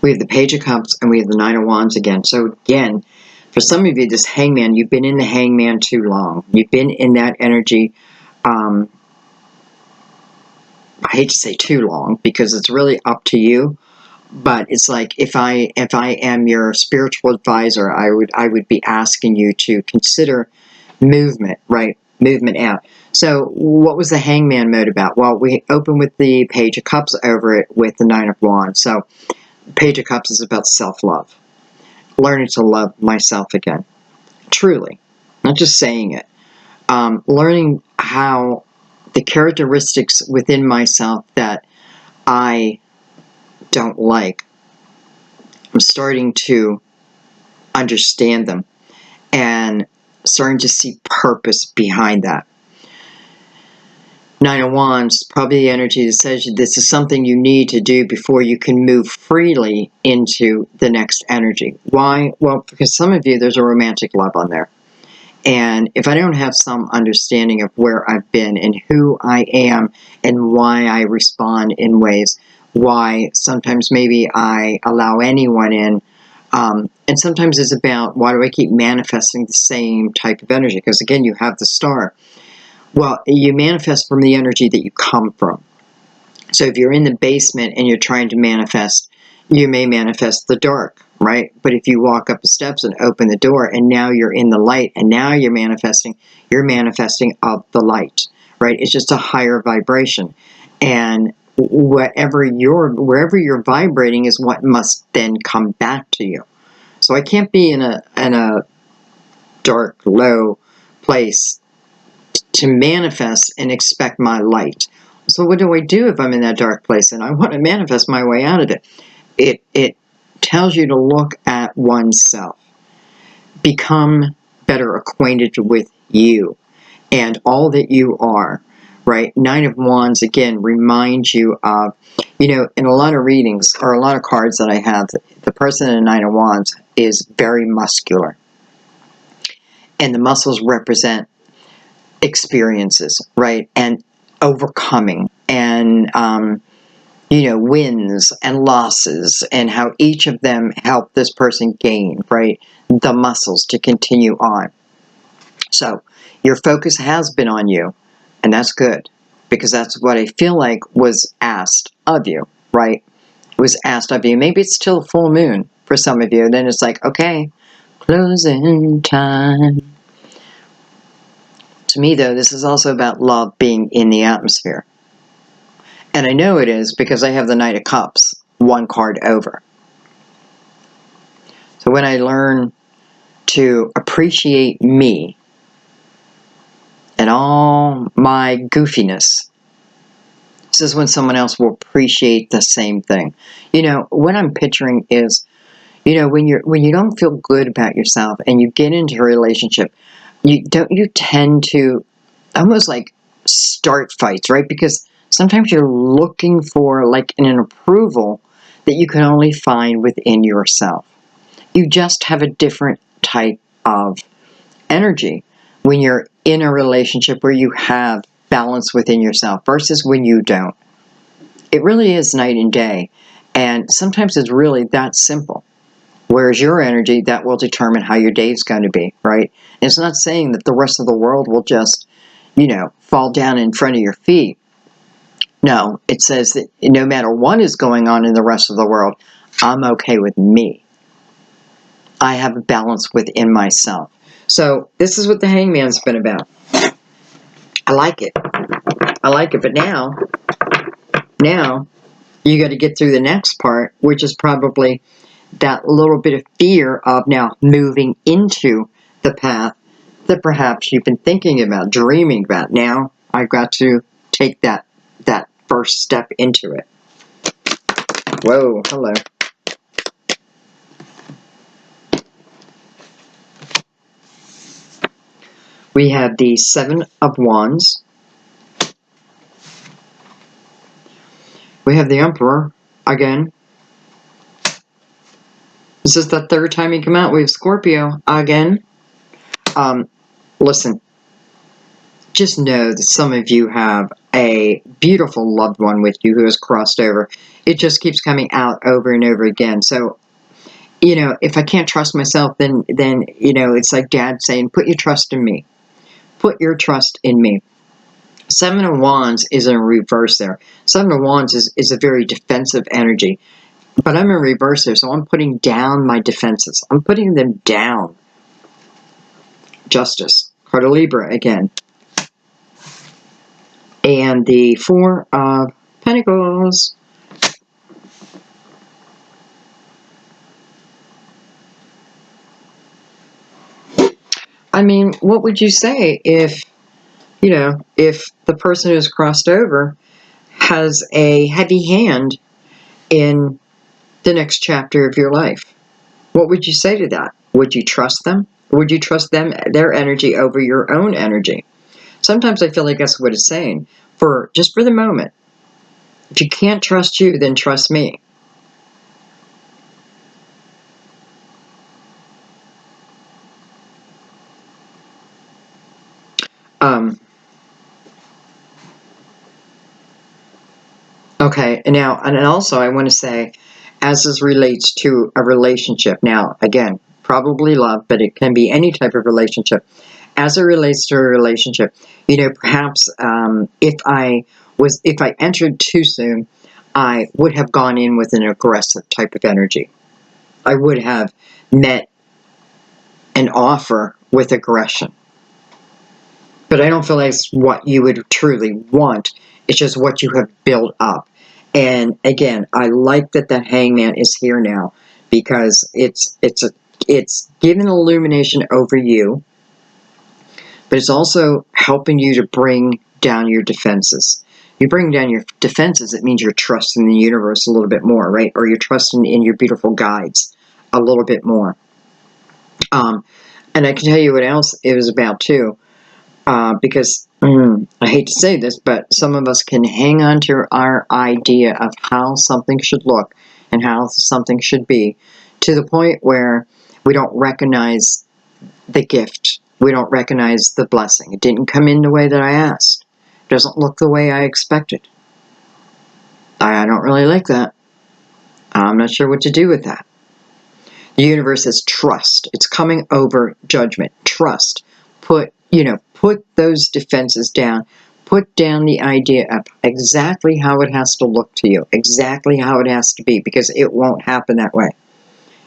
We have the Page of Cups and we have the Nine of Wands again. So again, For some of you, this hangman, you've been in the hangman too long. You've been in that energy, I hate to say too long, because it's really up to you. But it's like, if I am your spiritual advisor, I would be asking you to consider movement, right? Movement out. So what was the hangman mode about? Well, we open with the Page of Cups over it with the Nine of Wands. So Page of Cups is about self-love. Learning to love myself again. Truly. Not just saying it. Learning how the characteristics within myself that I don't like, I'm starting to understand them and starting to see purpose behind that. Nine of Wands, probably the energy that says this is something you need to do before you can move freely into the next energy. Why? Well, because some of you, there's a romantic love on there. And if I don't have some understanding of where I've been and who I am and why I respond in ways, why sometimes maybe I allow anyone in, and sometimes it's about, why do I keep manifesting the same type of energy? Because again, you have the Star. Well, you manifest from the energy that you come from. So if you're in the basement and you're trying to manifest, you may manifest the dark, right? But if you walk up the steps and open the door and now you're in the light and now you're manifesting of the light, right? It's just a higher vibration. And wherever you're vibrating is what must then come back to you. So I can't be in a dark, low place to manifest and expect my light. So what do I do if I'm in that dark place and I want to manifest my way out of it? It tells you to look at oneself. Become better acquainted with you and all that you are, right? Nine of Wands, again, reminds you of, in a lot of readings, or a lot of cards that I have, the person in the Nine of Wands is very muscular. And the muscles represent experiences, right? And overcoming and wins and losses, and how each of them help this person gain, right, the muscles to continue on. So your focus has been on you, and that's good, because that's what I feel like was asked of you, right? Was asked of you. Maybe it's still full moon for some of you, and then it's like, okay, closing time. To me, though, this is also about love being in the atmosphere. And I know it is because I have the Knight of Cups, one card over. So when I learn to appreciate me and all my goofiness, this is when someone else will appreciate the same thing. What I'm picturing is, when you don't feel good about yourself and you get into a relationship, you tend to almost like start fights, right? Because sometimes you're looking for like an approval that you can only find within yourself. You just have a different type of energy when you're in a relationship where you have balance within yourself versus when you don't. It really is night and day. And sometimes it's really that simple. Whereas your energy, that will determine how your day is going to be, right? And it's not saying that the rest of the world will just, fall down in front of your feet. No, it says that no matter what is going on in the rest of the world, I'm okay with me. I have a balance within myself. So this is what the Hangman's been about. I like it. But now you got to get through the next part, which is probably that little bit of fear of now moving into the path that perhaps you've been thinking about, dreaming about. Now I've got to take that first step into it. Whoa, hello. We have the Seven of Wands. We have the Emperor again. This is the third time he come out. We have Scorpio again. Listen, just know that some of you have a beautiful loved one with you who has crossed over. It just keeps coming out over and over again. So you know, if I can't trust myself, then you know, it's like Dad saying, put your trust in me. Put your trust in me. Seven of Wands is in reverse there. Seven of Wands is a very defensive energy. But I'm in reverse there, so I'm putting down my defenses. I'm putting them down. Justice. Card of Libra again. And the Four of Pentacles. I mean, what would you say if, you know, if the person who's crossed over has a heavy hand in the next chapter of your life? What would you say to that? Would you trust them? Would you trust them, their energy over your own energy? Sometimes I feel like that's what it's saying. Just for the moment. If you can't trust you, then trust me. Okay, and now, and also I want to say, as this relates to a relationship, now, again, probably love, but it can be any type of relationship. As it relates to a relationship, you know, perhaps if I entered too soon, I would have gone in with an aggressive type of energy. I would have met an offer with aggression. But I don't feel like it's what you would truly want. It's just what you have built up. And again, I like that the Hangman is here now, because it's giving illumination over you, but it's also helping you to bring down your defenses. You bring down your defenses, it means you're trusting the universe a little bit more, right? Or you're trusting in your beautiful guides a little bit more. And I can tell you what else it was about too. Because I hate to say this, but some of us can hang on to our idea of how something should look and how something should be, to the point where we don't recognize the gift. We don't recognize the blessing. It didn't come in the way that I asked. It doesn't look the way I expected. I don't really like that. I'm not sure what to do with that. The universe says trust. It's coming over judgment. Trust. Put those defenses down. Put down the idea of exactly how it has to look to you. Exactly how it has to be, because it won't happen that way.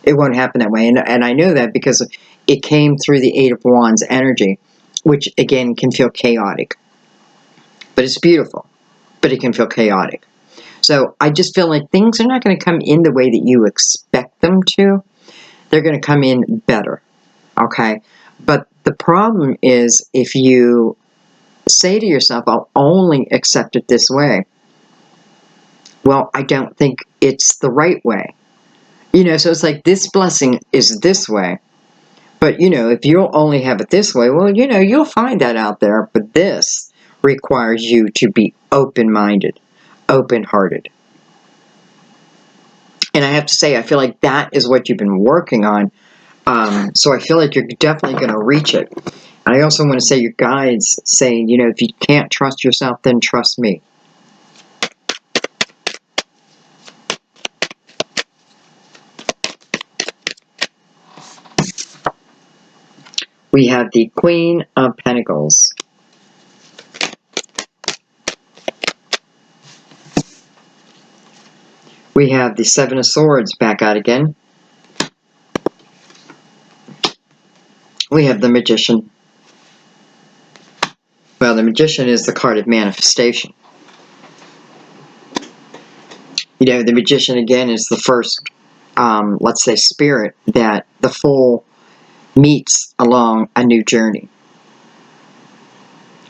It won't happen that way. And I know that because it came through the Eight of Wands energy, which again can feel chaotic. But it's beautiful. But it can feel chaotic. So I just feel like things are not going to come in the way that you expect them to. They're going to come in better, okay? But the problem is, if you say to yourself, I'll only accept it this way, well, I don't think it's the right way. You know, so it's like, this blessing is this way, but, you know, if you'll only have it this way, well, you know, you'll find that out there, but this requires you to be open-minded, open-hearted. And I have to say, I feel like that is what you've been working on. So I feel like you're definitely going to reach it. And I also want to say, your guides saying, you know, if you can't trust yourself, then trust me. We have the Queen of Pentacles. We have the Seven of Swords back out again. We have the Magician. Well, the Magician is the card of manifestation. You know, the Magician, again, is the first, let's say, spirit that the Fool meets along a new journey.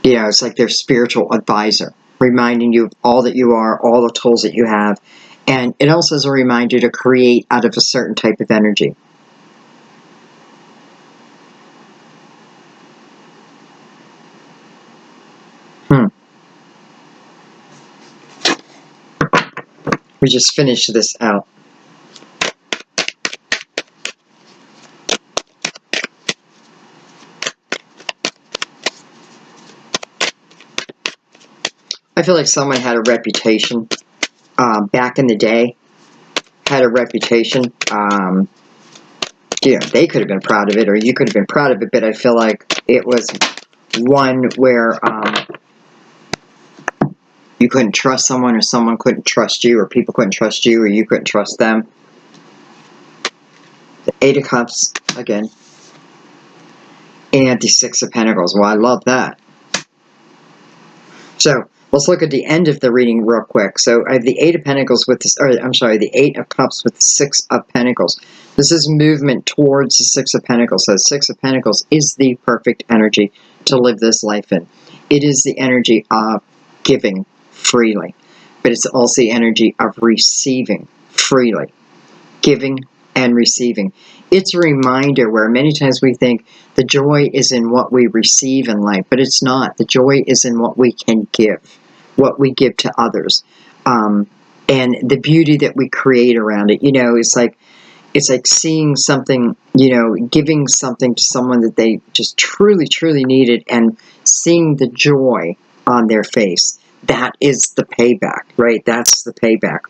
You know, it's like their spiritual advisor, reminding you of all that you are, all the tools that you have. And it also is a reminder to create out of a certain type of energy. We just finished this out. I feel like someone had a reputation back in the day, had a reputation. You know, they could have been proud of it, or you could have been proud of it, but I feel like it was one where you couldn't trust someone, or someone couldn't trust you, or people couldn't trust you, or you couldn't trust them. The Eight of Cups, again. And the Six of Pentacles. Well, I love that. So, let's look at the end of the reading real quick. So, I have the Eight of Pentacles with this, or I'm sorry, the Eight of Cups with the Six of Pentacles. This is movement towards the Six of Pentacles. So, Six of Pentacles is the perfect energy to live this life in. It is the energy of giving freely, but it's also the energy of receiving freely. Giving and receiving. It's a reminder where many times we think the joy is in what we receive in life, but it's not. The joy is in what we can give, what we give to others, and the beauty that we create around it. You know, it's like seeing something, you know, giving something to someone that they just truly, truly needed, and seeing the joy on their face. That is the payback, right? That's the payback.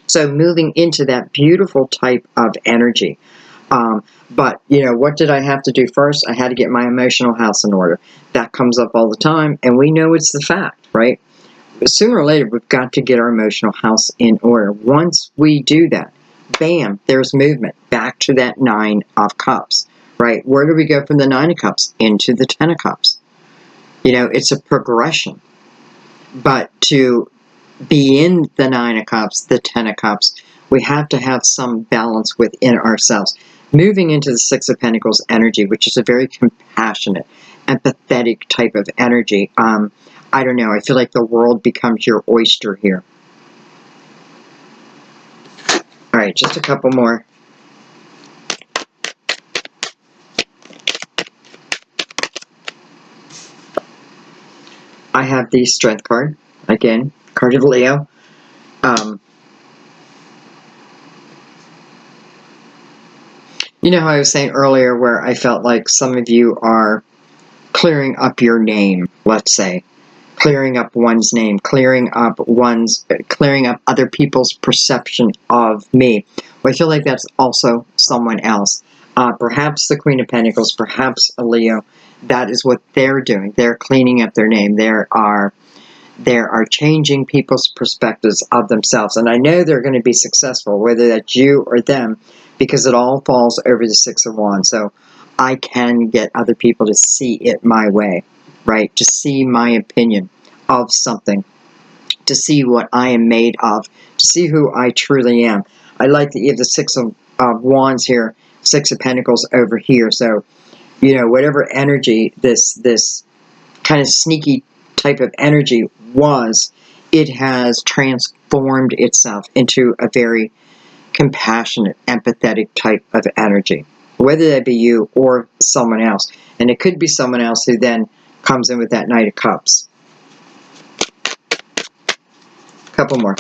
So moving into that beautiful type of energy. But, you know, what did I have to do first? I had to get my emotional house in order. That comes up all the time, and we know it's the fact, right? But sooner or later, we've got to get our emotional house in order. Once we do that, bam, there's movement. Back to that Nine of Cups, right? Where do we go from the Nine of Cups? Into the Ten of Cups. You know, it's a progression. But to be in the Nine of Cups, the Ten of Cups, we have to have some balance within ourselves. Moving into the Six of Pentacles energy, which is a very compassionate, empathetic type of energy. I don't know, I feel like the world becomes your oyster here. Alright, just a couple more. I have the Strength card, again, card of Leo. You know how I was saying earlier where I felt like some of you are clearing up your name, let's say. Clearing up one's name, clearing up other people's perception of me. Well, I feel like that's also someone else. Perhaps the Queen of Pentacles, perhaps a Leo. That is what they're doing. They're cleaning up their name. They are changing people's perspectives of themselves. And I know they're going to be successful, whether that's you or them, because it all falls over the Six of Wands. So I can get other people to see it my way, right? To see my opinion of something, to see what I am made of, to see who I truly am. I like that you have the Six of Wands here, Six of Pentacles over here. So, you know, whatever energy this kind of sneaky type of energy was, it has transformed itself into a very compassionate, empathetic type of energy, whether that be you or someone else. And it could be someone else who then comes in with that Knight of Cups. A couple more.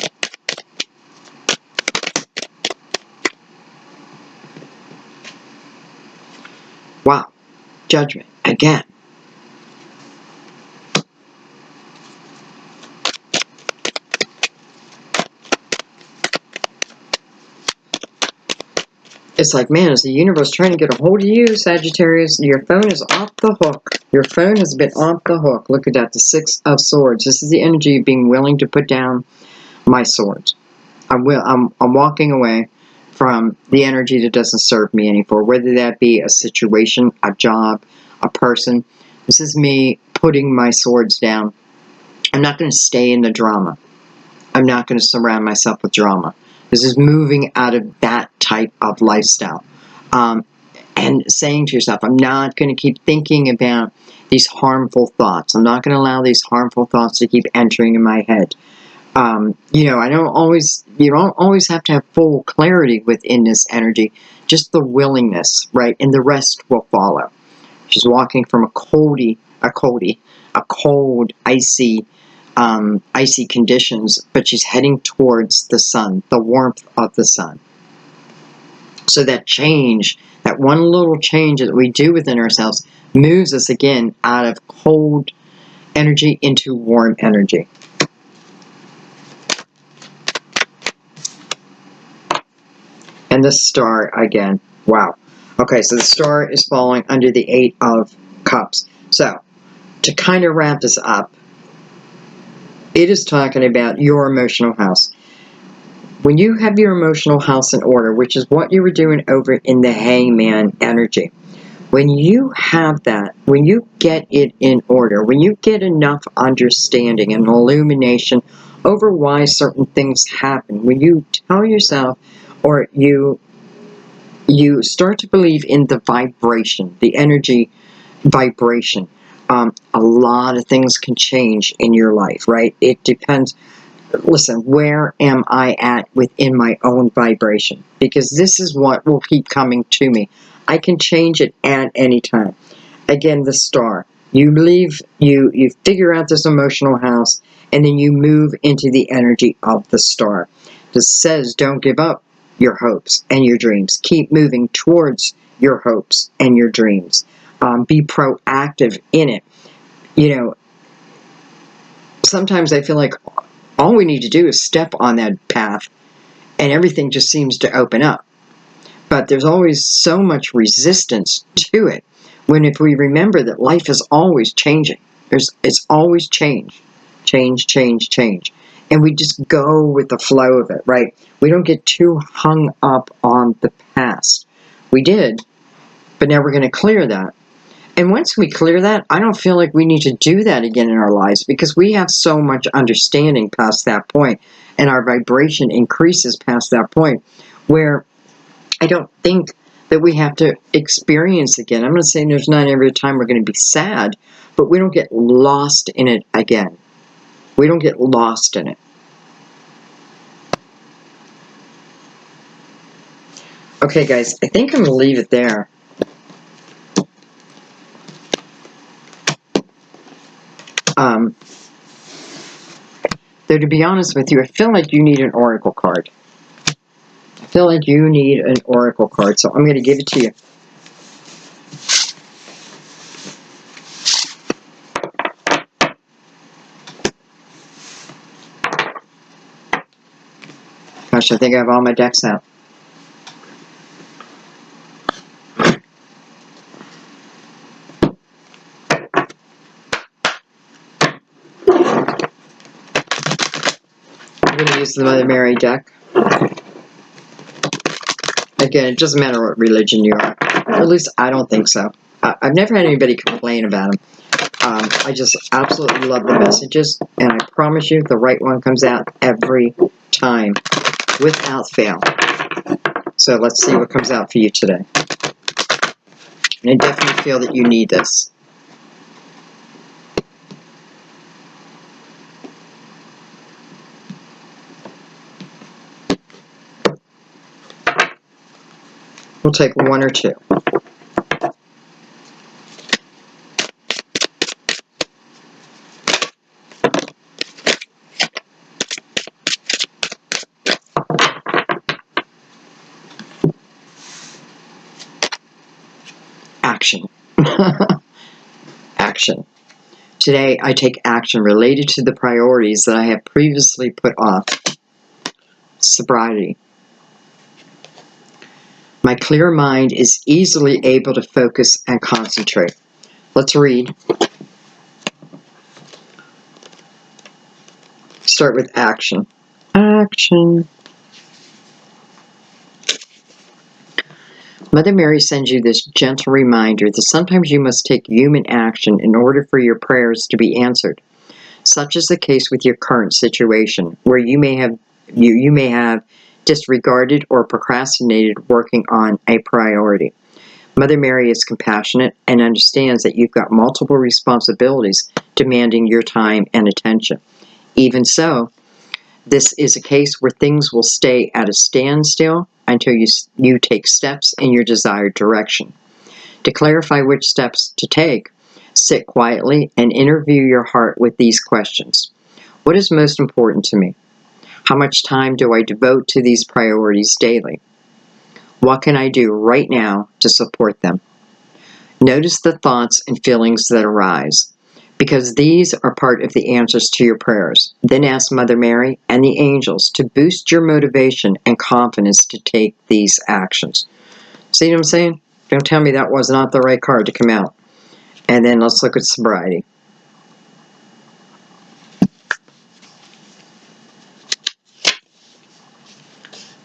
Wow. Judgment. Again. It's like, man, is the universe trying to get a hold of you, Sagittarius? Your phone is off the hook. Your phone has been off the hook. Look at that, the Six of Swords. This is the energy of being willing to put down my swords. I'm walking away from the energy that doesn't serve me anymore, whether that be a situation, a job, a person. This is me putting my swords down. I'm not going to stay in the drama. I'm not going to surround myself with drama. This is moving out of that type of lifestyle. And saying to yourself, I'm not going to keep thinking about these harmful thoughts. I'm not going to allow these harmful thoughts to keep entering in my head. You know, you don't always have to have full clarity within this energy, just the willingness, right? And the rest will follow. She's walking from a cold, icy conditions, but she's heading towards the sun, the warmth of the sun. So that change, that one little change that we do within ourselves, moves us again out of cold energy into warm energy. And the Star again. Wow. Okay, so the star is falling under the 8 of Cups. So, to kind of wrap this up, it is talking about your emotional house. When you have your emotional house in order, which is what you were doing over in the Hangman energy, when you have that, when you get it in order, when you get enough understanding and illumination over why certain things happen, when you tell yourself, or you start to believe in the vibration, the energy vibration, a lot of things can change in your life, right? It depends. Listen, where am I at within my own vibration? Because this is what will keep coming to me. I can change it at any time. Again, the star. You leave, you figure out this emotional house, and then you move into the energy of the star. This says, don't give up your hopes and your dreams. Keep moving towards your hopes and your dreams. Be proactive in it. You know, sometimes I feel like all we need to do is step on that path and everything just seems to open up. But there's always so much resistance to it. When if we remember that life is always changing, it's always change. And we just go with the flow of it, right? We don't get too hung up on the past. We did, but now we're going to clear that. And once we clear that, I don't feel like we need to do that again in our lives, because we have so much understanding past that point, and our vibration increases past that point, where I don't think that we have to experience again. I'm not saying there's not every time we're going to be sad, but we don't get lost in it again. We don't get lost in it. Okay, guys, I think I'm going to leave it there. Though, to be honest with you, I feel like you need an oracle card. I feel like you need an oracle card, so I'm going to give it to you. Gosh, I think I have all my decks out. I'm going to use the Mother Mary deck. Again, it doesn't matter what religion you are. Or at least I don't think so. I've never had anybody complain about them. I just absolutely love the messages, and I promise you the right one comes out every time, without fail. So let's see what comes out for you today. And I definitely feel that you need this. We'll take one or two. Action. Action. Today, I take action related to the priorities that I have previously put off. Sobriety. My clear mind is easily able to focus and concentrate. Let's read. Start with action. Action. Mother Mary sends you this gentle reminder that sometimes you must take human action in order for your prayers to be answered. Such is the case with your current situation, where you may have disregarded or procrastinated working on a priority. Mother Mary is compassionate and understands that you've got multiple responsibilities demanding your time and attention. Even so, this is a case where things will stay at a standstill until you take steps in your desired direction. To clarify which steps to take, sit quietly and interview your heart with these questions. What is most important to me? How much time do I devote to these priorities daily? What can I do right now to support them? Notice the thoughts and feelings that arise, because these are part of the answers to your prayers. Then ask Mother Mary and the angels to boost your motivation and confidence to take these actions. See what I'm saying? Don't tell me that was not the right card to come out. And then let's look at sobriety.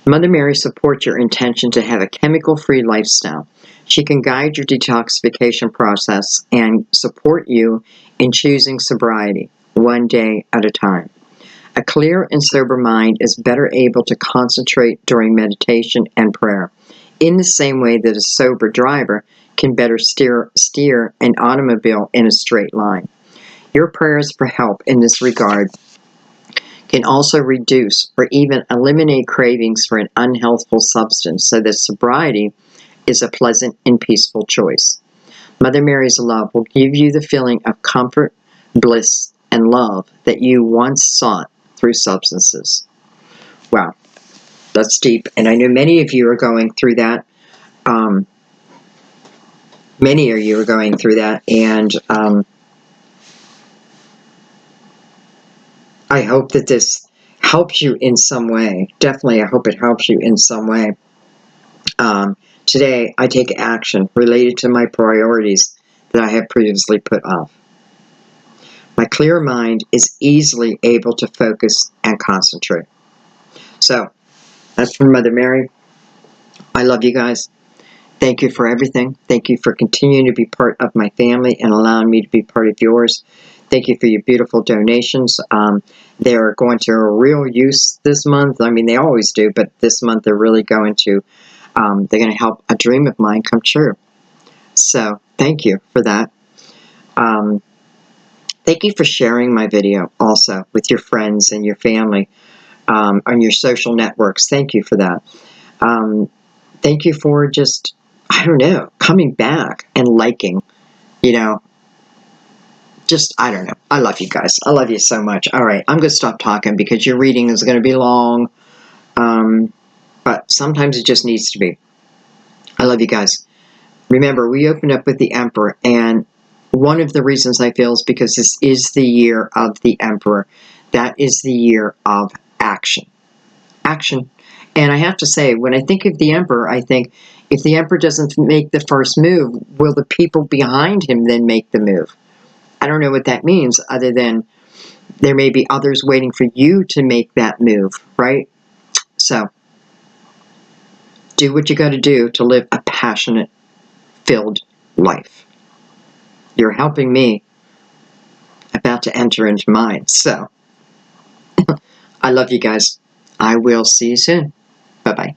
Mother Mary supports your intention to have a chemical-free lifestyle. She can guide your detoxification process and support you in choosing sobriety, one day at a time. A clear and sober mind is better able to concentrate during meditation and prayer, in the same way that a sober driver can better steer an automobile in a straight line. Your prayers for help in this regard can also reduce or even eliminate cravings for an unhealthful substance, so that sobriety is a pleasant and peaceful choice. Mother Mary's love will give you the feeling of comfort, bliss, and love that you once sought through substances. Wow, that's deep. And I know many of you are going through that. Many of you are going through that. And I hope that this helps you in some way. Definitely, I hope it helps you in some way. Today, I take action related to my priorities that I have previously put off. My clear mind is easily able to focus and concentrate. So, that's from Mother Mary. I love you guys. Thank you for everything. Thank you for continuing to be part of my family and allowing me to be part of yours. Thank you for your beautiful donations. They're going to real use this month. I mean, they always do, but this month they're really going to, they're going to help a dream of mine come true. So, thank you for that. Thank you for sharing my video also with your friends and your family on your social networks. Thank you for that. Thank you for just, I don't know, coming back and liking, you know, just, I don't know. I love you guys. I love you so much. All right, I'm going to stop talking because your reading is going to be long, but sometimes it just needs to be. I love you guys. Remember, we opened up with the Emperor, and one of the reasons I feel is because this is the year of the Emperor. That is the year of action. Action. And I have to say, when I think of the Emperor, I think, if the Emperor doesn't make the first move, will the people behind him then make the move? I don't know what that means, other than there may be others waiting for you to make that move, right? So, do what you got to do to live a passionate, filled life. You're helping me about to enter into mine. So, I love you guys. I will see you soon. Bye-bye.